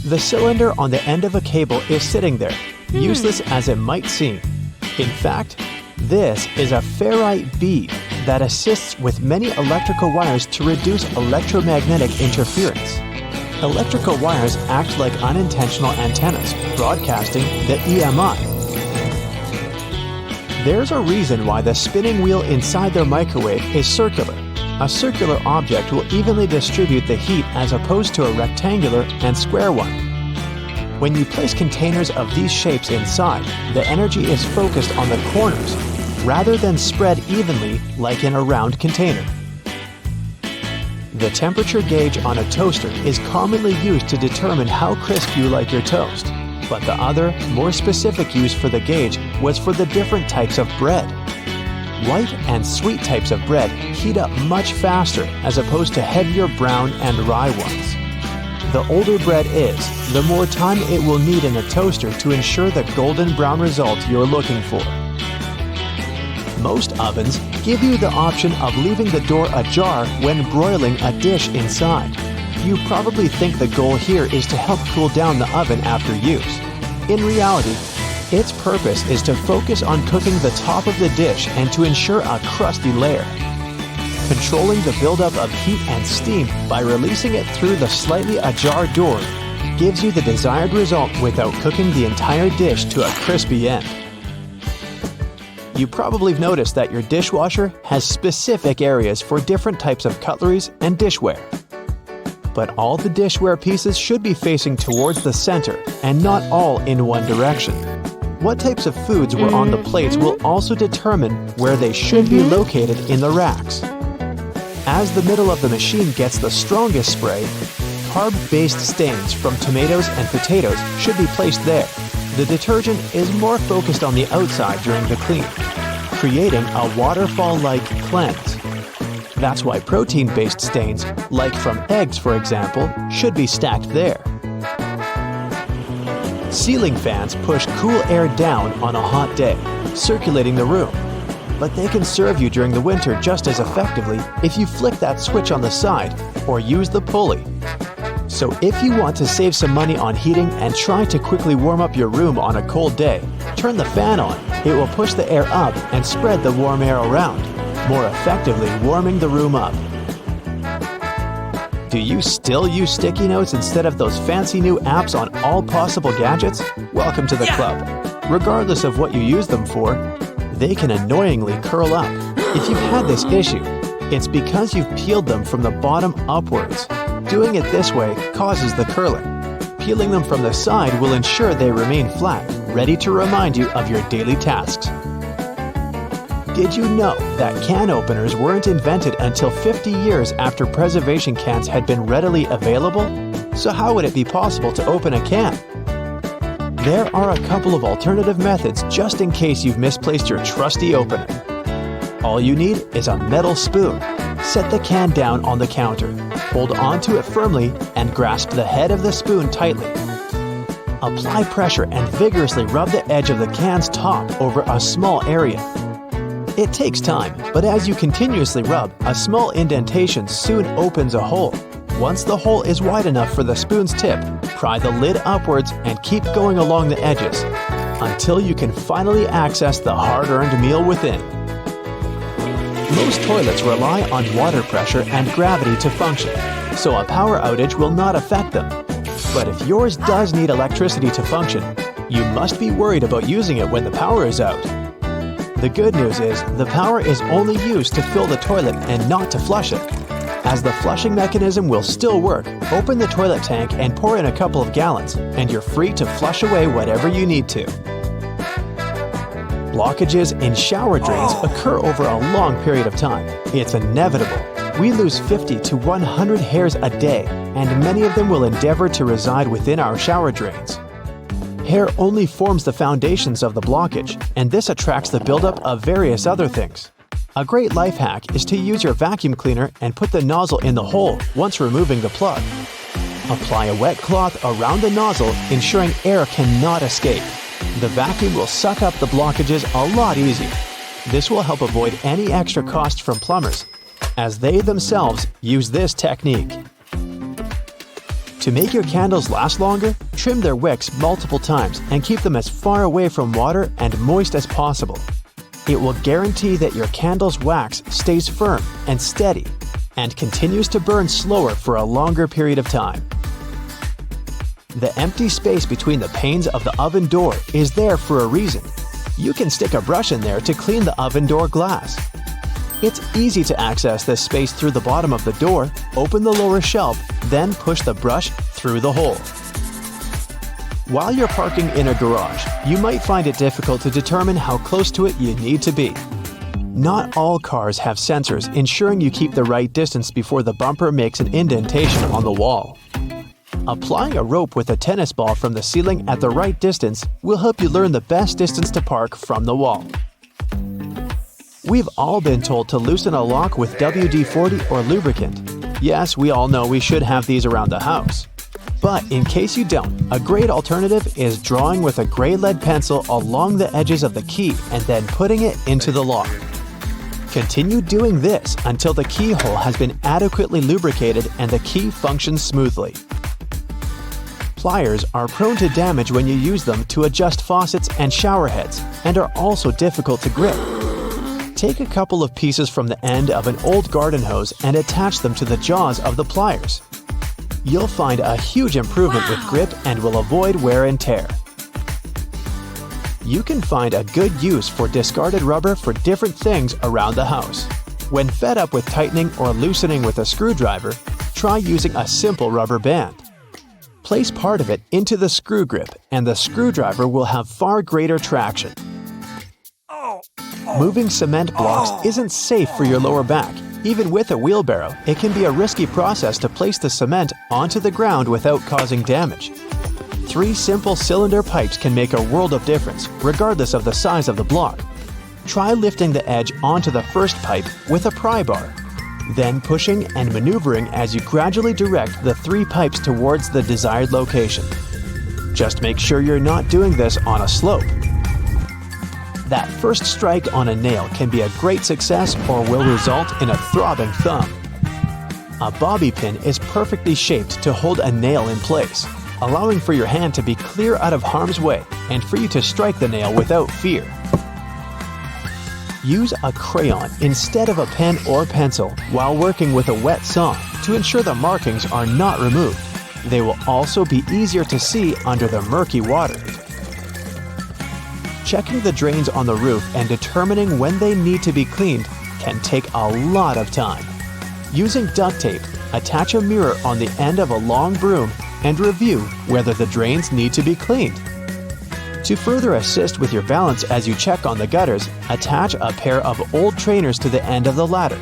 The cylinder on the end of a cable is sitting there, useless as it might seem. In fact, this is a ferrite bead that assists with many electrical wires to reduce electromagnetic interference. Electrical wires act like unintentional antennas, broadcasting the EMI. There's a reason why the spinning wheel inside their microwave is circular. A circular object will evenly distribute the heat as opposed to a rectangular and square one. When you place containers of these shapes inside, the energy is focused on the corners rather than spread evenly like in a round container. The temperature gauge on a toaster is commonly used to determine how crisp you like your toast, but the other, more specific use for the gauge was for the different types of bread. White and sweet types of bread heat up much faster as opposed to heavier brown and rye ones. The older bread is, the more time it will need in a toaster to ensure the golden brown result you're looking for. Most ovens give you the option of leaving the door ajar when broiling a dish inside. You probably think the goal here is to help cool down the oven after use. In reality, its purpose is to focus on cooking the top of the dish and to ensure a crusty layer. Controlling the buildup of heat and steam by releasing it through the slightly ajar door gives you the desired result without cooking the entire dish to a crispy end. You probably have noticed that your dishwasher has specific areas for different types of cutleries and dishware. But all the dishware pieces should be facing towards the center and not all in one direction. What types of foods were on the plates will also determine where they should be located in the racks. As the middle of the machine gets the strongest spray, carb-based stains from tomatoes and potatoes should be placed there. The detergent is more focused on the outside during the clean, creating a waterfall-like cleanse. That's why protein-based stains, like from eggs for example, should be stacked there. Ceiling fans push cool air down on a hot day, circulating the room. But they can serve you during the winter just as effectively if you flick that switch on the side or use the pulley. So if you want to save some money on heating and try to quickly warm up your room on a cold day, turn the fan on. It will push the air up and spread the warm air around, more effectively warming the room up. Do you still use sticky notes instead of those fancy new apps on all possible gadgets? Welcome to the club. Regardless of what you use them for, they can annoyingly curl up. If you've had this issue, it's because you've peeled them from the bottom upwards. Doing it this way causes the curling. Peeling them from the side will ensure they remain flat, ready to remind you of your daily tasks. Did you know that can openers weren't invented until 50 years after preservation cans had been readily available? So how would it be possible to open a can? There are a couple of alternative methods just in case you've misplaced your trusty opener. All you need is a metal spoon. Set the can down on the counter, hold onto it firmly, and grasp the head of the spoon tightly. Apply pressure and vigorously rub the edge of the can's top over a small area. It takes time, but as you continuously rub, a small indentation soon opens a hole. Once the hole is wide enough for the spoon's tip, pry the lid upwards and keep going along the edges until you can finally access the hard-earned meal within. Most toilets rely on water pressure and gravity to function, so a power outage will not affect them. But if yours does need electricity to function, you must be worried about using it when the power is out. The good news is the power is only used to fill the toilet and not to flush it. As the flushing mechanism will still work, open the toilet tank and pour in a couple of gallons, and you're free to flush away whatever you need to. Blockages in shower drains occur over a long period of time. It's inevitable. We lose 50 to 100 hairs a day, and many of them will endeavor to reside within our shower drains. Hair only forms the foundations of the blockage, and this attracts the buildup of various other things. A great life hack is to use your vacuum cleaner and put the nozzle in the hole once removing the plug. Apply a wet cloth around the nozzle, ensuring air cannot escape. The vacuum will suck up the blockages a lot easier. This will help avoid any extra cost from plumbers, as they themselves use this technique. To make your candles last longer, trim their wicks multiple times and keep them as far away from water and moist as possible. It will guarantee that your candle's wax stays firm and steady and continues to burn slower for a longer period of time. The empty space between the panes of the oven door is there for a reason. You can stick a brush in there to clean the oven door glass. It's easy to access this space through the bottom of the door, open the lower shelf, then push the brush through the hole. While you're parking in a garage, you might find it difficult to determine how close to it you need to be. Not all cars have sensors ensuring you keep the right distance before the bumper makes an indentation on the wall. Applying a rope with a tennis ball from the ceiling at the right distance will help you learn the best distance to park from the wall. We've all been told to loosen a lock with WD-40 or lubricant. Yes, we all know we should have these around the house. But in case you don't, a great alternative is drawing with a gray lead pencil along the edges of the key and then putting it into the lock. Continue doing this until the keyhole has been adequately lubricated and the key functions smoothly. Pliers are prone to damage when you use them to adjust faucets and shower heads and are also difficult to grip. Take a couple of pieces from the end of an old garden hose and attach them to the jaws of the pliers. You'll find a huge improvement with grip and will avoid wear and tear. You can find a good use for discarded rubber for different things around the house. When fed up with tightening or loosening with a screwdriver, try using a simple rubber band. Place part of it into the screw grip and the screwdriver will have far greater traction. Moving cement blocks isn't safe for your lower back. Even with a wheelbarrow, it can be a risky process to place the cement onto the ground without causing damage. 3 simple cylinder pipes can make a world of difference, regardless of the size of the block. Try lifting the edge onto the first pipe with a pry bar, then pushing and maneuvering as you gradually direct the 3 pipes towards the desired location. Just make sure you're not doing this on a slope. That first strike on a nail can be a great success or will result in a throbbing thumb. A bobby pin is perfectly shaped to hold a nail in place, allowing for your hand to be clear out of harm's way and for you to strike the nail without fear. Use a crayon instead of a pen or pencil while working with a wet saw to ensure the markings are not removed. They will also be easier to see under the murky water. Checking the drains on the roof and determining when they need to be cleaned can take a lot of time. Using duct tape, attach a mirror on the end of a long broom and review whether the drains need to be cleaned. To further assist with your balance as you check on the gutters, attach a pair of old trainers to the end of the ladder.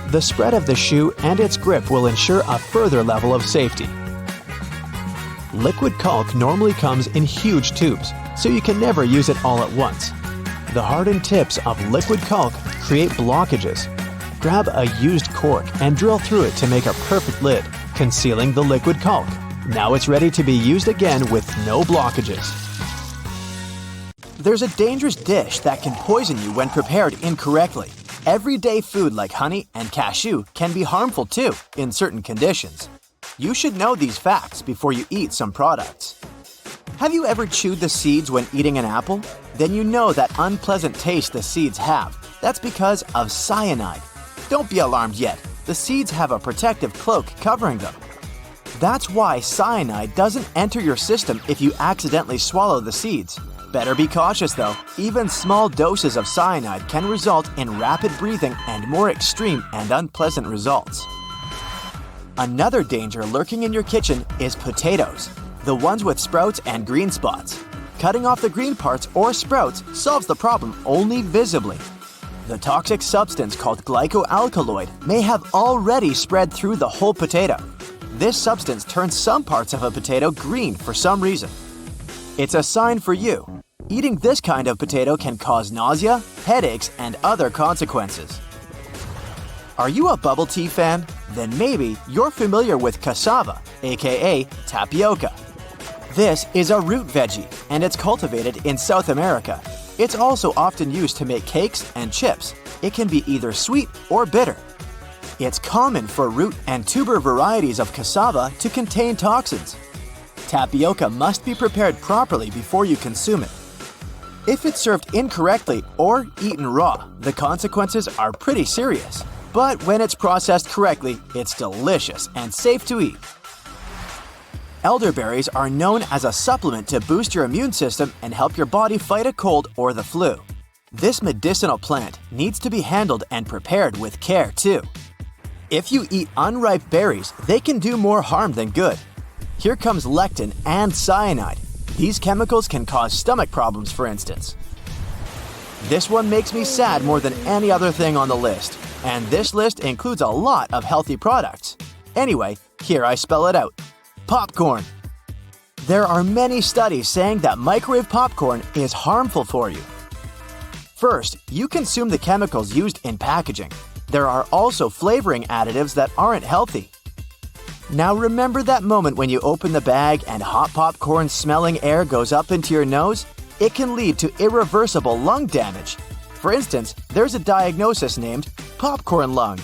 The spread of the shoe and its grip will ensure a further level of safety. Liquid caulk normally comes in huge tubes, so you can never use it all at once. The hardened tips of liquid caulk create blockages. Grab a used cork and drill through it to make a perfect lid, concealing the liquid caulk. Now it's ready to be used again with no blockages. There's a dangerous dish that can poison you when prepared incorrectly. Everyday food like honey and cashew can be harmful too, in certain conditions. You should know these facts before you eat some products. Have you ever chewed the seeds when eating an apple? Then you know that unpleasant taste the seeds have. That's because of cyanide. Don't be alarmed yet. The seeds have a protective cloak covering them. That's why cyanide doesn't enter your system if you accidentally swallow the seeds. Better be cautious though. Even small doses of cyanide can result in rapid breathing and more extreme and unpleasant results. Another danger lurking in your kitchen is potatoes, the ones with sprouts and green spots. Cutting off the green parts or sprouts solves the problem only visibly. The toxic substance called glycoalkaloid may have already spread through the whole potato. This substance turns some parts of a potato green for some reason. It's a sign for you. Eating this kind of potato can cause nausea, headaches, and other consequences. Are you a bubble tea fan? Then maybe you're familiar with cassava, aka tapioca. This is a root veggie, and it's cultivated in South America. It's also often used to make cakes and chips. It can be either sweet or bitter. It's common for root and tuber varieties of cassava to contain toxins. Tapioca must be prepared properly before you consume it. If it's served incorrectly or eaten raw, the consequences are pretty serious. But when it's processed correctly, it's delicious and safe to eat. Elderberries are known as a supplement to boost your immune system and help your body fight a cold or the flu. This medicinal plant needs to be handled and prepared with care too. If you eat unripe berries, they can do more harm than good. Here comes lectin and cyanide. These chemicals can cause stomach problems, for instance. This one makes me sad more than any other thing on the list, and this list includes a lot of healthy products. Anyway, here I spell it out. Popcorn. There are many studies saying that microwave popcorn is harmful for you. First, you consume the chemicals used in packaging. There are also flavoring additives that aren't healthy. Now remember that moment when you open the bag and hot popcorn smelling air goes up into your nose? It can lead to irreversible lung damage. For instance, there's a diagnosis named popcorn lung.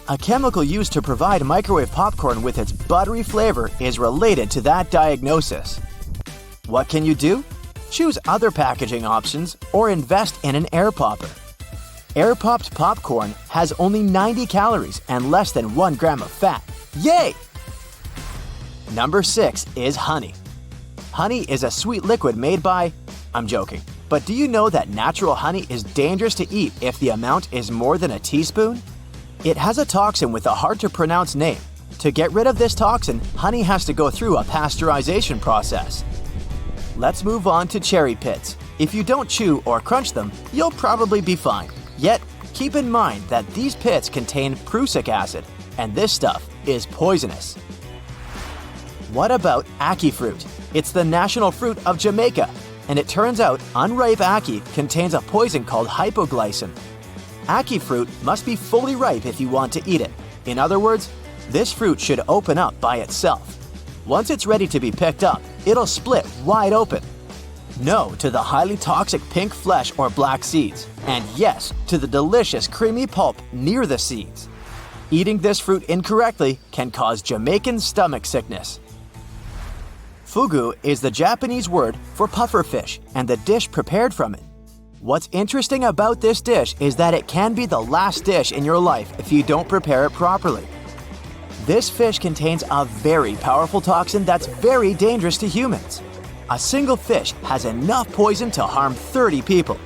A chemical used to provide microwave popcorn with its buttery flavor is related to that diagnosis. What can you do? Choose other packaging options or invest in an air popper. Air-popped popcorn has only 90 calories and less than 1 gram of fat. Yay! Number 6 is honey. Honey is a sweet liquid made by… I'm joking. But do you know that natural honey is dangerous to eat if the amount is more than a teaspoon? It has a toxin with a hard-to-pronounce name. To get rid of this toxin, honey has to go through a pasteurization process. Let's move on to cherry pits. If you don't chew or crunch them, you'll probably be fine. Yet, keep in mind that these pits contain prussic acid, and this stuff is poisonous. What about ackee fruit? It's the national fruit of Jamaica, and it turns out unripe ackee contains a poison called hypoglycin. Ackee fruit must be fully ripe if you want to eat it. In other words, this fruit should open up by itself. Once it's ready to be picked up, it'll split wide open. No to the highly toxic pink flesh or black seeds, and yes to the delicious creamy pulp near the seeds. Eating this fruit incorrectly can cause Jamaican stomach sickness. Fugu is the Japanese word for pufferfish and the dish prepared from it. What's interesting about this dish is that it can be the last dish in your life if you don't prepare it properly. This fish contains a very powerful toxin that's very dangerous to humans. A single fish has enough poison to harm 30 people.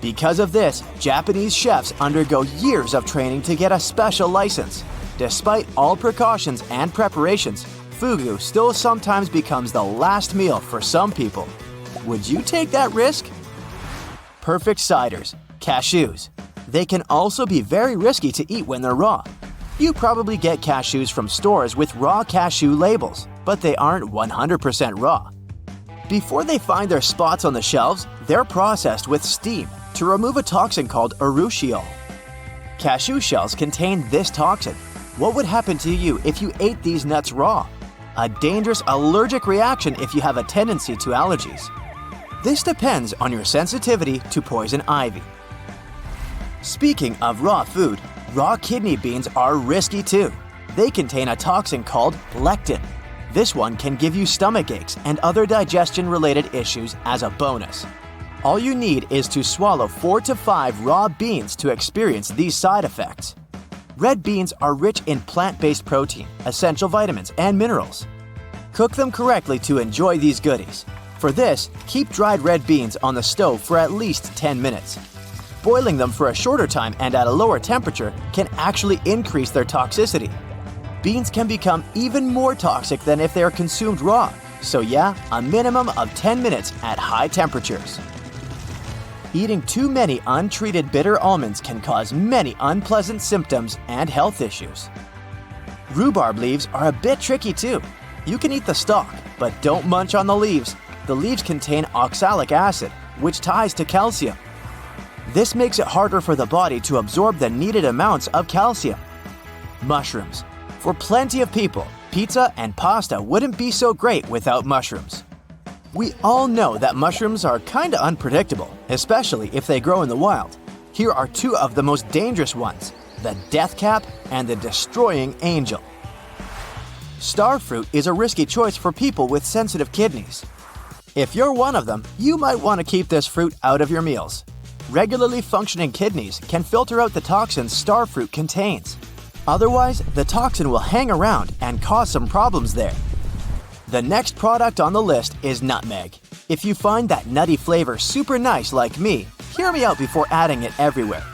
Because of this, Japanese chefs undergo years of training to get a special license. Despite all precautions and preparations, fugu still sometimes becomes the last meal for some people. Would you take that risk? Perfect ciders, cashews. They can also be very risky to eat when they're raw. You probably get cashews from stores with raw cashew labels, but they aren't 100% raw. Before they find their spots on the shelves, they're processed with steam to remove a toxin called urushiol. Cashew shells contain this toxin. What would happen to you if you ate these nuts raw? A dangerous allergic reaction if you have a tendency to allergies. This depends on your sensitivity to poison ivy. Speaking of raw food, raw kidney beans are risky too. They contain a toxin called lectin. This one can give you stomach aches and other digestion-related issues as a bonus. All you need is to swallow 4 to 5 raw beans to experience these side effects. Red beans are rich in plant-based protein, essential vitamins, and minerals. Cook them correctly to enjoy these goodies. For this, keep dried red beans on the stove for at least 10 minutes. Boiling them for a shorter time and at a lower temperature can actually increase their toxicity. Beans can become even more toxic than if they are consumed raw, so yeah, a minimum of 10 minutes at high temperatures. Eating too many untreated bitter almonds can cause many unpleasant symptoms and health issues. Rhubarb leaves are a bit tricky too. You can eat the stalk, but don't munch on the leaves. The leaves contain oxalic acid, which ties to calcium. This makes it harder for the body to absorb the needed amounts of calcium. Mushrooms. For plenty of people, pizza and pasta wouldn't be so great without mushrooms. We all know that mushrooms are kinda unpredictable, especially if they grow in the wild. Here are 2 of the most dangerous ones: the death cap, and the destroying angel. Star fruit is a risky choice for people with sensitive kidneys. If you're one of them, you might want to keep this fruit out of your meals. Regularly functioning kidneys can filter out the toxins star fruit contains. Otherwise, the toxin will hang around and cause some problems there. The next product on the list is nutmeg. If you find that nutty flavor super nice like me, hear me out before adding it everywhere.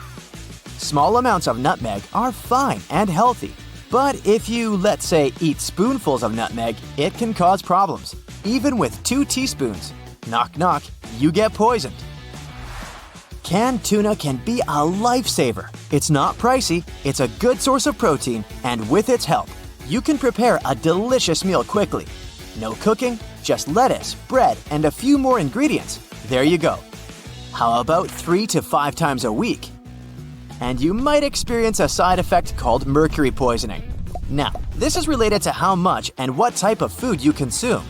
Small amounts of nutmeg are fine and healthy, but if you, let's say, eat spoonfuls of nutmeg, it can cause problems. Even with 2 teaspoons, knock knock, you get poisoned. Canned tuna can be a lifesaver. It's not pricey, it's a good source of protein, and with its help, you can prepare a delicious meal quickly. No cooking, just lettuce, bread, and a few more ingredients. There you go. How about 3 to 5 times a week? And you might experience a side effect called mercury poisoning. Now, this is related to how much and what type of food you consume.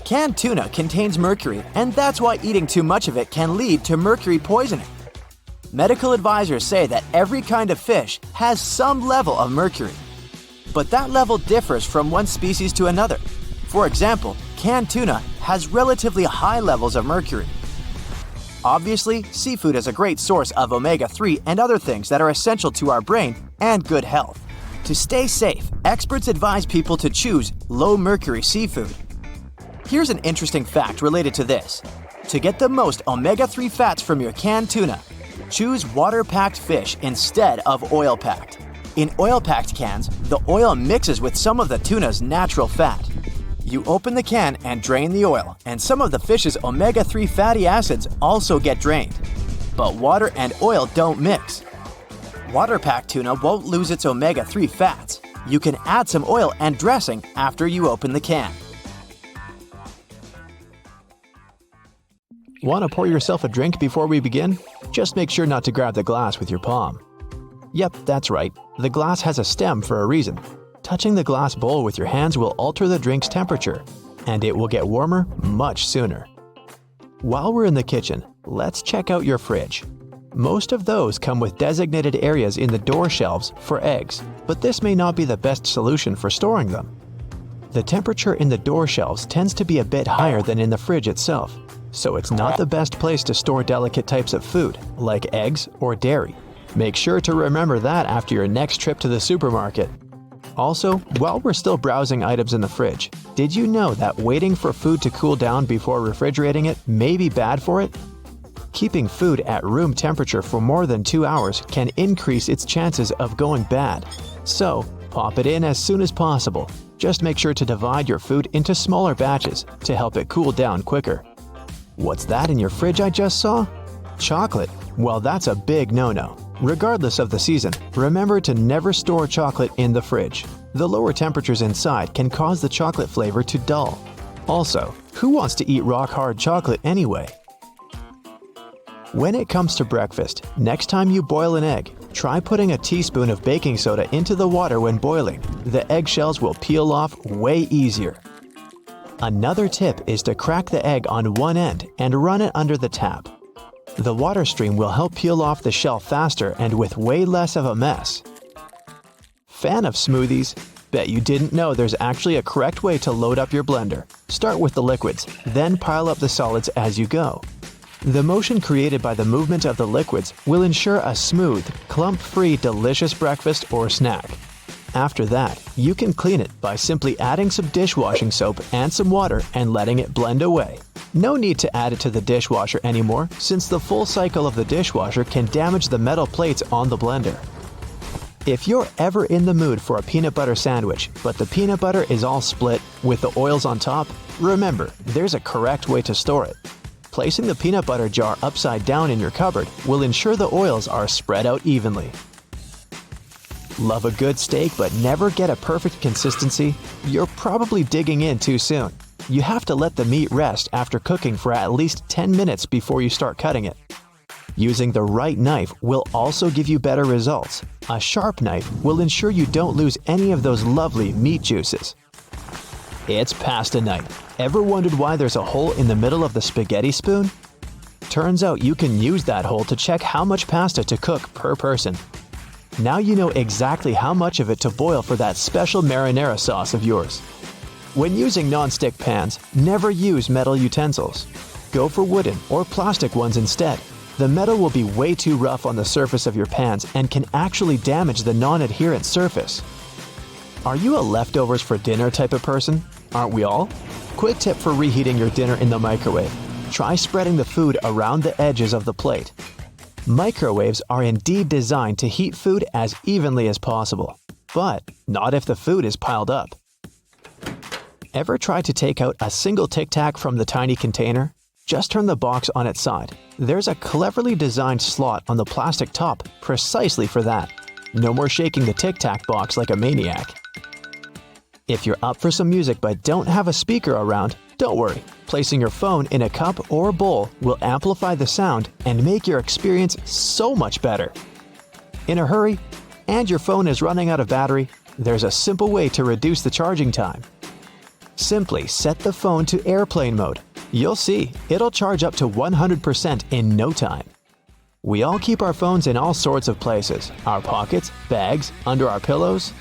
Canned tuna contains mercury, and that's why eating too much of it can lead to mercury poisoning. Medical advisors say that every kind of fish has some level of mercury, but that level differs from one species to another. For example, canned tuna has relatively high levels of mercury. Obviously, seafood is a great source of omega-3 and other things that are essential to our brain and good health. To stay safe, experts advise people to choose low-mercury seafood. Here's an interesting fact related to this. To get the most omega-3 fats from your canned tuna, choose water-packed fish instead of oil-packed. In oil-packed cans, the oil mixes with some of the tuna's natural fat. You open the can and drain the oil, and some of the fish's omega-3 fatty acids also get drained. But water and oil don't mix. Water-packed tuna won't lose its omega-3 fats. You can add some oil and dressing after you open the can. Want to pour yourself a drink before we begin? Just make sure not to grab the glass with your palm. Yep, that's right. The glass has a stem for a reason. Touching the glass bowl with your hands will alter the drink's temperature, and it will get warmer much sooner. While we're in the kitchen, let's check out your fridge. Most of those come with designated areas in the door shelves for eggs, but this may not be the best solution for storing them. The temperature in the door shelves tends to be a bit higher than in the fridge itself, so it's not the best place to store delicate types of food, like eggs or dairy. Make sure to remember that after your next trip to the supermarket. Also, while we're still browsing items in the fridge, did you know that waiting for food to cool down before refrigerating it may be bad for it? Keeping food at room temperature for more than 2 hours can increase its chances of going bad. So, pop it in as soon as possible. Just make sure to divide your food into smaller batches to help it cool down quicker. What's that in your fridge I just saw? Chocolate? Well, that's a big no-no. Regardless of the season, remember to never store chocolate in the fridge. The lower temperatures inside can cause the chocolate flavor to dull. Also, who wants to eat rock-hard chocolate anyway? When it comes to breakfast, next time you boil an egg, try putting a teaspoon of baking soda into the water when boiling. The eggshells will peel off way easier. Another tip is to crack the egg on one end and run it under the tap. The water stream will help peel off the shell faster and with way less of a mess. Fan of smoothies? Bet you didn't know there's actually a correct way to load up your blender. Start with the liquids, then pile up the solids as you go. The motion created by the movement of the liquids will ensure a smooth, clump-free, delicious breakfast or snack. After that, you can clean it by simply adding some dishwashing soap and some water and letting it blend away. No need to add it to the dishwasher anymore, since the full cycle of the dishwasher can damage the metal plates on the blender. If you're ever in the mood for a peanut butter sandwich, but the peanut butter is all split with the oils on top, remember, there's a correct way to store it. Placing the peanut butter jar upside down in your cupboard will ensure the oils are spread out evenly. Love a good steak but never get a perfect consistency? You're probably digging in too soon. You have to let the meat rest after cooking for at least 10 minutes before you start cutting it. Using the right knife will also give you better results. A sharp knife will ensure you don't lose any of those lovely meat juices. It's pasta night. Ever wondered why there's a hole in the middle of the spaghetti spoon? Turns out you can use that hole to check how much pasta to cook per person. Now you know exactly how much of it to boil for that special marinara sauce of yours. When using non-stick pans, never use metal utensils. Go for wooden or plastic ones instead. The metal will be way too rough on the surface of your pans and can actually damage the non-adherent surface. Are you a leftovers for dinner type of person? Aren't we all? Quick tip for reheating your dinner in the microwave. Try spreading the food around the edges of the plate. Microwaves are indeed designed to heat food as evenly as possible, but not if the food is piled up. Ever try to take out a single Tic Tac from the tiny container? Just turn the box on its side. There's a cleverly designed slot on the plastic top precisely for that. No more shaking the Tic Tac box like a maniac. If you're up for some music but don't have a speaker around, don't worry. Placing your phone in a cup or bowl will amplify the sound and make your experience so much better. In a hurry, and your phone is running out of battery, there's a simple way to reduce the charging time. Simply set the phone to airplane mode. You'll see, it'll charge up to 100% in no time. We all keep our phones in all sorts of places, our pockets, bags, under our pillows.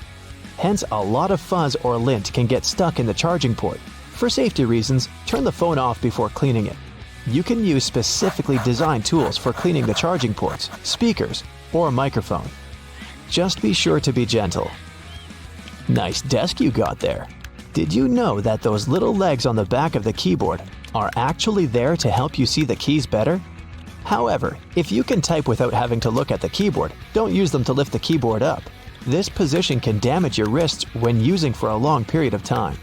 Hence, a lot of fuzz or lint can get stuck in the charging port. For safety reasons, turn the phone off before cleaning it. You can use specifically designed tools for cleaning the charging ports, speakers, or a microphone. Just be sure to be gentle. Nice desk you got there. Did you know that those little legs on the back of the keyboard are actually there to help you see the keys better? However, if you can type without having to look at the keyboard, don't use them to lift the keyboard up. This position can damage your wrists when using for a long period of time.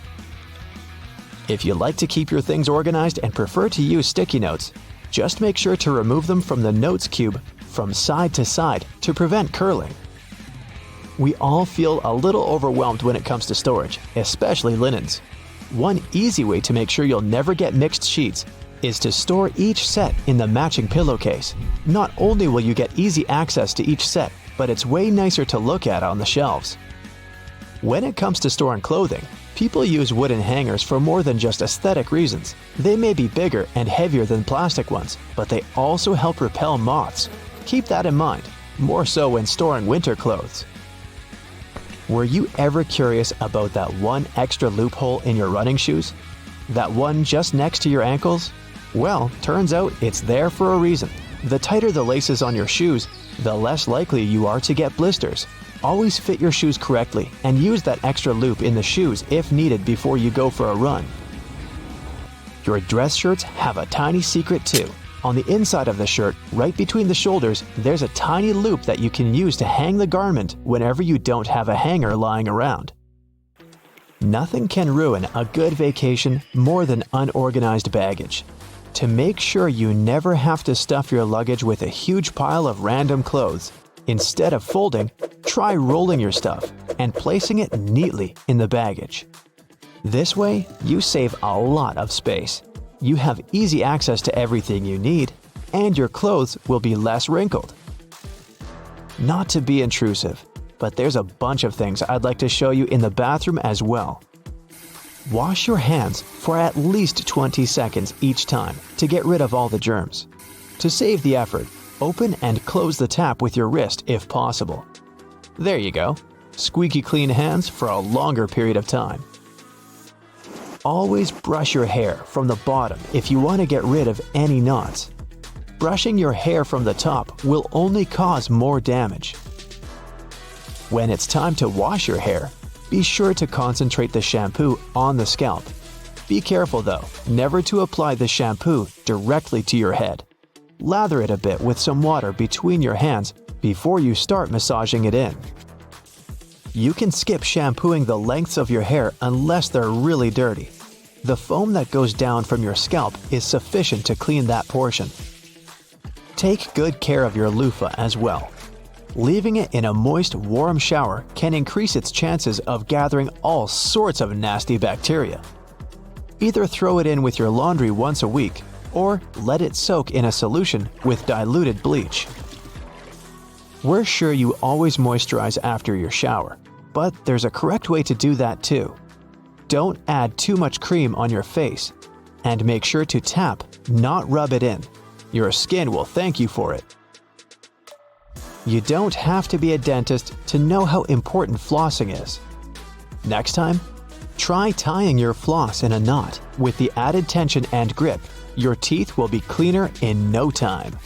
If you like to keep your things organized and prefer to use sticky notes, just make sure to remove them from the notes cube from side to side to prevent curling. We all feel a little overwhelmed when it comes to storage, especially linens. One easy way to make sure you'll never get mixed sheets is to store each set in the matching pillowcase. Not only will you get easy access to each set, but it's way nicer to look at on the shelves. When it comes to storing clothing, people use wooden hangers for more than just aesthetic reasons. They may be bigger and heavier than plastic ones, but they also help repel moths. Keep that in mind, more so when storing winter clothes. Were you ever curious about that one extra loophole in your running shoes? That one just next to your ankles? Well, turns out it's there for a reason. The tighter the laces on your shoes, the less likely you are to get blisters. Always fit your shoes correctly and use that extra loop in the shoes if needed before you go for a run. Your dress shirts have a tiny secret too. On the inside of the shirt, right between the shoulders, there's a tiny loop that you can use to hang the garment whenever you don't have a hanger lying around. Nothing can ruin a good vacation more than unorganized baggage. To make sure you never have to stuff your luggage with a huge pile of random clothes, instead of folding, try rolling your stuff and placing it neatly in the baggage. This way, you save a lot of space. You have easy access to everything you need, and your clothes will be less wrinkled. Not to be intrusive, but there's a bunch of things I'd like to show you in the bathroom as well. Wash your hands for at least 20 seconds each time to get rid of all the germs. To save the effort, open and close the tap with your wrist if possible. There you go. Squeaky clean hands for a longer period of time. Always brush your hair from the bottom if you want to get rid of any knots. Brushing your hair from the top will only cause more damage. When it's time to wash your hair, be sure to concentrate the shampoo on the scalp. Be careful though, never to apply the shampoo directly to your head. Lather it a bit with some water between your hands before you start massaging it in. You can skip shampooing the lengths of your hair unless they're really dirty. The foam that goes down from your scalp is sufficient to clean that portion. Take good care of your loofah as well. Leaving it in a moist, warm shower can increase its chances of gathering all sorts of nasty bacteria. Either throw it in with your laundry once a week, or let it soak in a solution with diluted bleach. We're sure you always moisturize after your shower, but there's a correct way to do that too. Don't add too much cream on your face, and make sure to tap, not rub it in. Your skin will thank you for it. You don't have to be a dentist to know how important flossing is. Next time, try tying your floss in a knot. With the added tension and grip, your teeth will be cleaner in no time.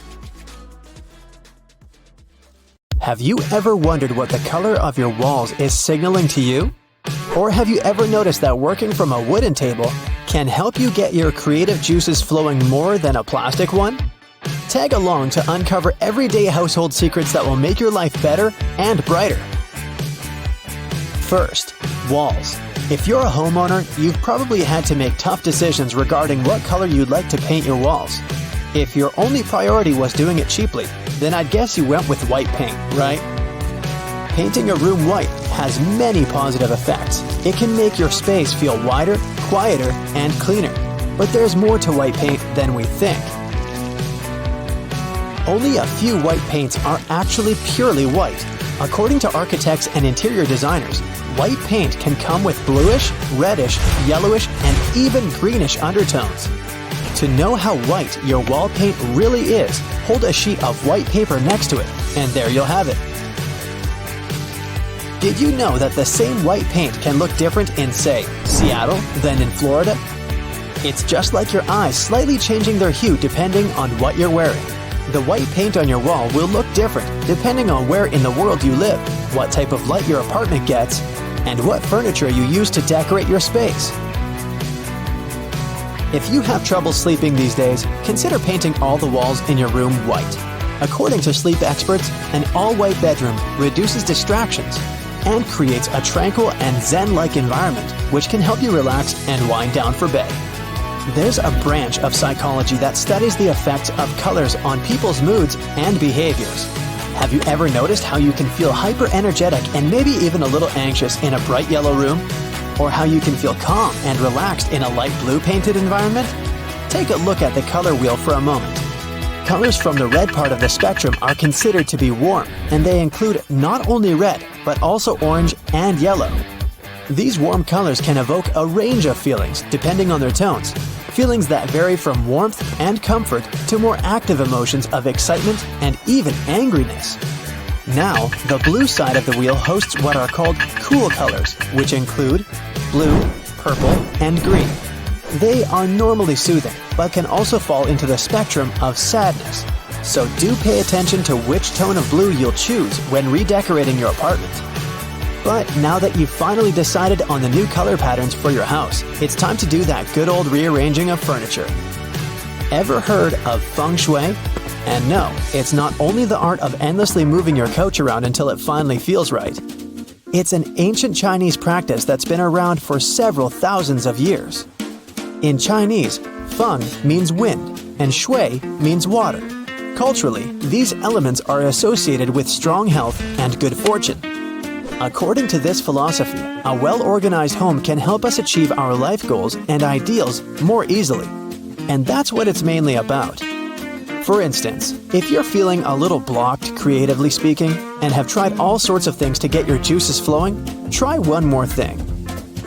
Have you ever wondered what the color of your walls is signaling to you? Or have you ever noticed that working from a wooden table can help you get your creative juices flowing more than a plastic one? Tag along to uncover everyday household secrets that will make your life better and brighter. First, walls. If you're a homeowner, you've probably had to make tough decisions regarding what color you'd like to paint your walls. If your only priority was doing it cheaply, then I'd guess you went with white paint, right? Painting a room white has many positive effects. It can make your space feel wider, quieter, and cleaner. But there's more to white paint than we think. Only a few white paints are actually purely white. According to architects and interior designers, white paint can come with bluish, reddish, yellowish, and even greenish undertones. To know how white your wall paint really is, hold a sheet of white paper next to it, and there you'll have it. Did you know that the same white paint can look different in, say, Seattle than in Florida? It's just like your eyes slightly changing their hue depending on what you're wearing. The white paint on your wall will look different depending on where in the world you live, what type of light your apartment gets, and what furniture you use to decorate your space. If you have trouble sleeping these days, consider painting all the walls in your room white. According to sleep experts, an all-white bedroom reduces distractions and creates a tranquil and zen-like environment, which can help you relax and wind down for bed. There's a branch of psychology that studies the effects of colors on people's moods and behaviors. Have you ever noticed how you can feel hyper-energetic and maybe even a little anxious in a bright yellow room? Or how you can feel calm and relaxed in a light blue painted environment? Take a look at the color wheel for a moment. Colors from the red part of the spectrum are considered to be warm, and they include not only red, but also orange and yellow. These warm colors can evoke a range of feelings depending on their tones, feelings that vary from warmth and comfort to more active emotions of excitement and even angriness. Now, the blue side of the wheel hosts what are called cool colors, which include blue, purple, and green. They are normally soothing, but can also fall into the spectrum of sadness. So do pay attention to which tone of blue you'll choose when redecorating your apartment. But now that you've finally decided on the new color patterns for your house, it's time to do that good old rearranging of furniture. Ever heard of feng shui? And no, it's not only the art of endlessly moving your couch around until it finally feels right. It's an ancient Chinese practice that's been around for several thousands of years. In Chinese, feng means wind, and shui means water. Culturally, these elements are associated with strong health and good fortune. According to this philosophy, a well-organized home can help us achieve our life goals and ideals more easily. And that's what it's mainly about. For instance, if you're feeling a little blocked, creatively speaking, and have tried all sorts of things to get your juices flowing, try one more thing.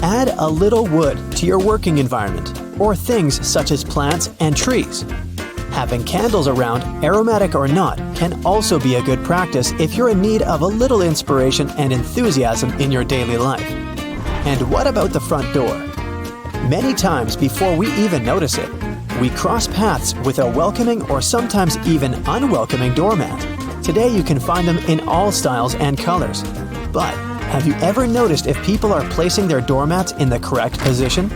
Add a little wood to your working environment, or things such as plants and trees. Having candles around, aromatic or not, can also be a good practice if you're in need of a little inspiration and enthusiasm in your daily life. And what about the front door? Many times before we even notice it, we cross paths with a welcoming or sometimes even unwelcoming doormat. Today you can find them in all styles and colors. But have you ever noticed if people are placing their doormats in the correct position?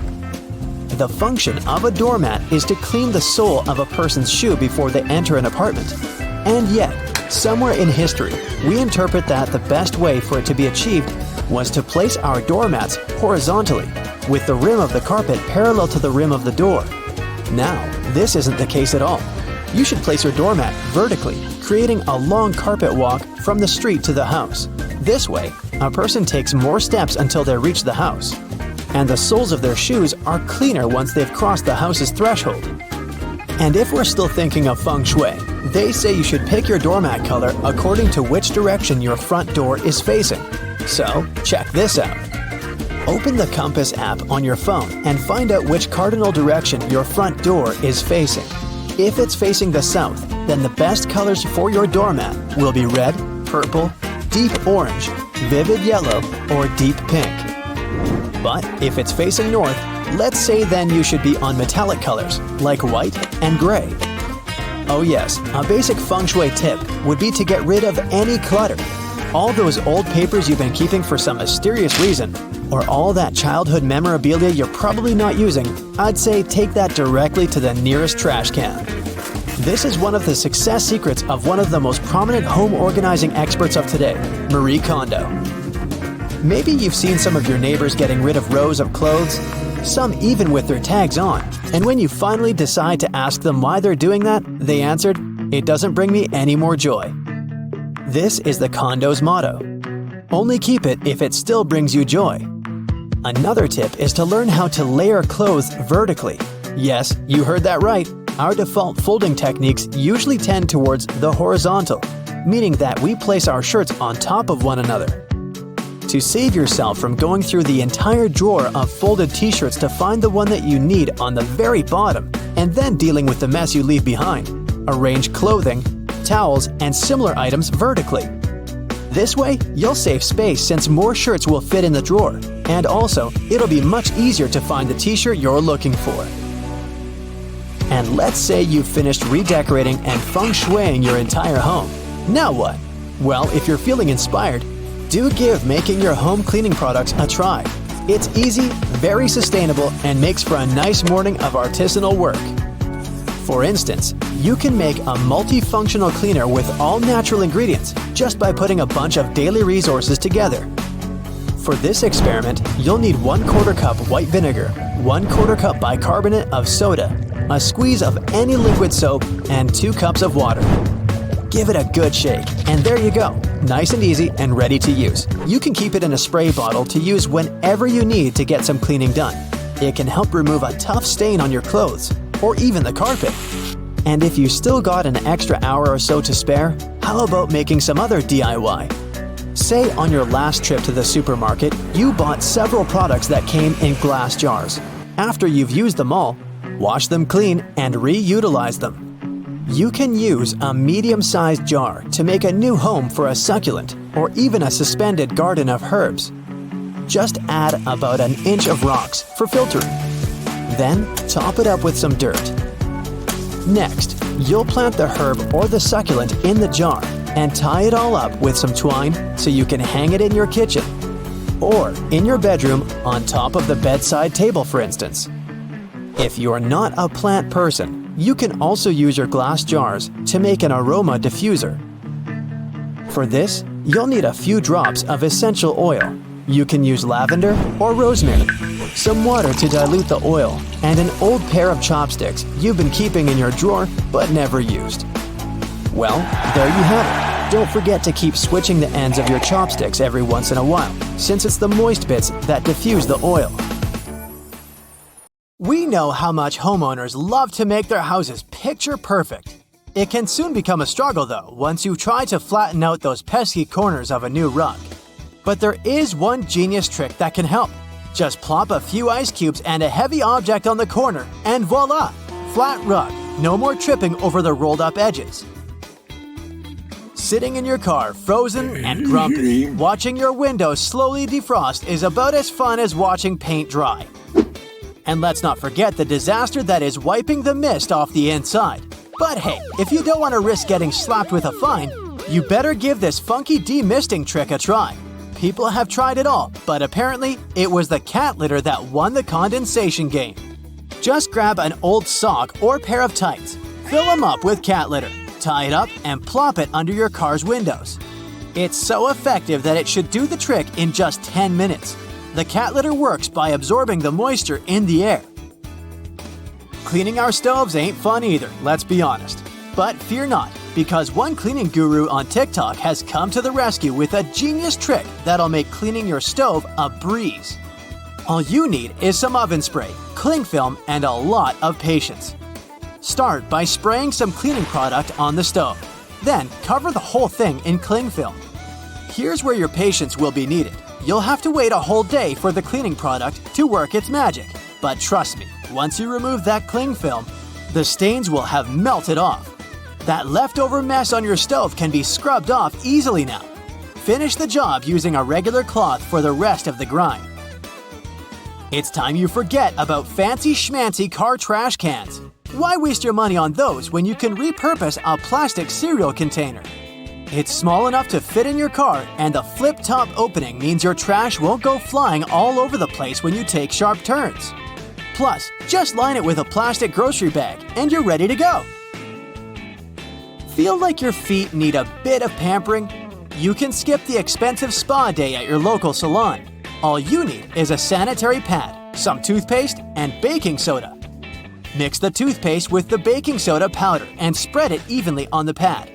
The function of a doormat is to clean the sole of a person's shoe before they enter an apartment. And yet, somewhere in history, we interpret that the best way for it to be achieved was to place our doormats horizontally, with the rim of the carpet parallel to the rim of the door. Now, this isn't the case at all. You should place your doormat vertically, creating a long carpet walk from the street to the house. This way, a person takes more steps until they reach the house, and the soles of their shoes are cleaner once they've crossed the house's threshold. And if we're still thinking of feng shui, they say you should pick your doormat color according to which direction your front door is facing. So, check this out. Open the Compass app on your phone and find out which cardinal direction your front door is facing. If it's facing the south, then the best colors for your doormat will be red, purple, deep orange, vivid yellow, or deep pink. But if it's facing north, let's say then you should be on metallic colors like white and gray. Oh yes, a basic feng shui tip would be to get rid of any clutter. All those old papers you've been keeping for some mysterious reason, or all that childhood memorabilia you're probably not using, I'd say take that directly to the nearest trash can. This is one of the success secrets of one of the most prominent home organizing experts of today, Marie Kondo. Maybe you've seen some of your neighbors getting rid of rows of clothes, some even with their tags on, and when you finally decide to ask them why they're doing that, they answered, "It doesn't bring me any more joy." This is the Kondo's motto. Only keep it if it still brings you joy. Another tip is to learn how to layer clothes vertically. Yes, you heard that right. Our default folding techniques usually tend towards the horizontal, meaning that we place our shirts on top of one another. To save yourself from going through the entire drawer of folded t-shirts to find the one that you need on the very bottom, and then dealing with the mess you leave behind, arrange clothing, towels, and similar items vertically. This way, you'll save space since more shirts will fit in the drawer, and also, it'll be much easier to find the t-shirt you're looking for. And let's say you've finished redecorating and feng shuiing your entire home. Now what? Well, if you're feeling inspired, do give making your home cleaning products a try. It's easy, very sustainable, and makes for a nice morning of artisanal work. For instance, you can make a multifunctional cleaner with all natural ingredients just by putting a bunch of daily resources together. For this experiment, you'll need 1/4 cup white vinegar, 1/4 cup bicarbonate of soda, a squeeze of any liquid soap, and 2 cups of water. Give it a good shake, and there you go, nice and easy and ready to use. You can keep it in a spray bottle to use whenever you need to get some cleaning done. It can help remove a tough stain on your clothes, or even the carpet. And if you still got an extra hour or so to spare, how about making some other DIY? Say on your last trip to the supermarket, you bought several products that came in glass jars. After you've used them all, wash them clean and reutilize them. You can use a medium-sized jar to make a new home for a succulent or even a suspended garden of herbs. Just add about 1 inch of rocks for filtering. Then top it up with some dirt. Next, you'll plant the herb or the succulent in the jar and tie it all up with some twine so you can hang it in your kitchen or in your bedroom on top of the bedside table, for instance. If you're not a plant person, you can also use your glass jars to make an aroma diffuser. For this, you'll need a few drops of essential oil. You can use lavender or rosemary, some water to dilute the oil, and an old pair of chopsticks you've been keeping in your drawer but never used. Well, there you have it. Don't forget to keep switching the ends of your chopsticks every once in a while, since it's the moist bits that diffuse the oil. We know how much homeowners love to make their houses picture perfect. It can soon become a struggle though, once you try to flatten out those pesky corners of a new rug. But there is one genius trick that can help. Just plop a few ice cubes and a heavy object on the corner, and voila! Flat rug, no more tripping over the rolled up edges. Sitting in your car, frozen and grumpy, watching your windows slowly defrost is about as fun as watching paint dry. And let's not forget the disaster that is wiping the mist off the inside. But hey, if you don't want to risk getting slapped with a fine, you better give this funky demisting trick a try. People have tried it all, but apparently it was the cat litter that won the condensation game. Just grab an old sock or pair of tights, fill them up with cat litter, tie it up, and plop it under your car's windows. It's so effective that it should do the trick in just 10 minutes. The cat litter works by absorbing the moisture in the air. Cleaning our stoves ain't fun either, let's be honest. But fear not, because one cleaning guru on TikTok has come to the rescue with a genius trick that'll make cleaning your stove a breeze. All you need is some oven spray, cling film, and a lot of patience. Start by spraying some cleaning product on the stove. Then cover the whole thing in cling film. Here's where your patience will be needed. You'll have to wait a whole day for the cleaning product to work its magic. But trust me, once you remove that cling film, the stains will have melted off. That leftover mess on your stove can be scrubbed off easily now. Finish the job using a regular cloth for the rest of the grind. It's time you forget about fancy schmancy car trash cans. Why waste your money on those when you can repurpose a plastic cereal container? It's small enough to fit in your car, and the flip-top opening means your trash won't go flying all over the place when you take sharp turns. Plus, just line it with a plastic grocery bag and you're ready to go. Feel like your feet need a bit of pampering? You can skip the expensive spa day at your local salon. All you need is a sanitary pad, some toothpaste, and baking soda. Mix the toothpaste with the baking soda powder and spread it evenly on the pad.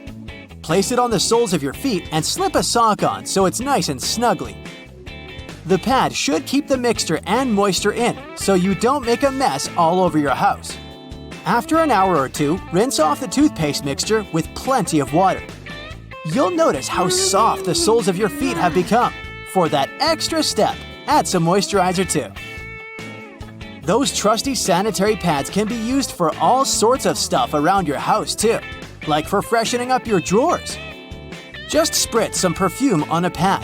Place it on the soles of your feet and slip a sock on so it's nice and snuggly. The pad should keep the mixture and moisture in so you don't make a mess all over your house. After an hour or two, rinse off the toothpaste mixture with plenty of water. You'll notice how soft the soles of your feet have become. For that extra step, add some moisturizer too. Those trusty sanitary pads can be used for all sorts of stuff around your house too, like for freshening up your drawers. Just spritz some perfume on a pad.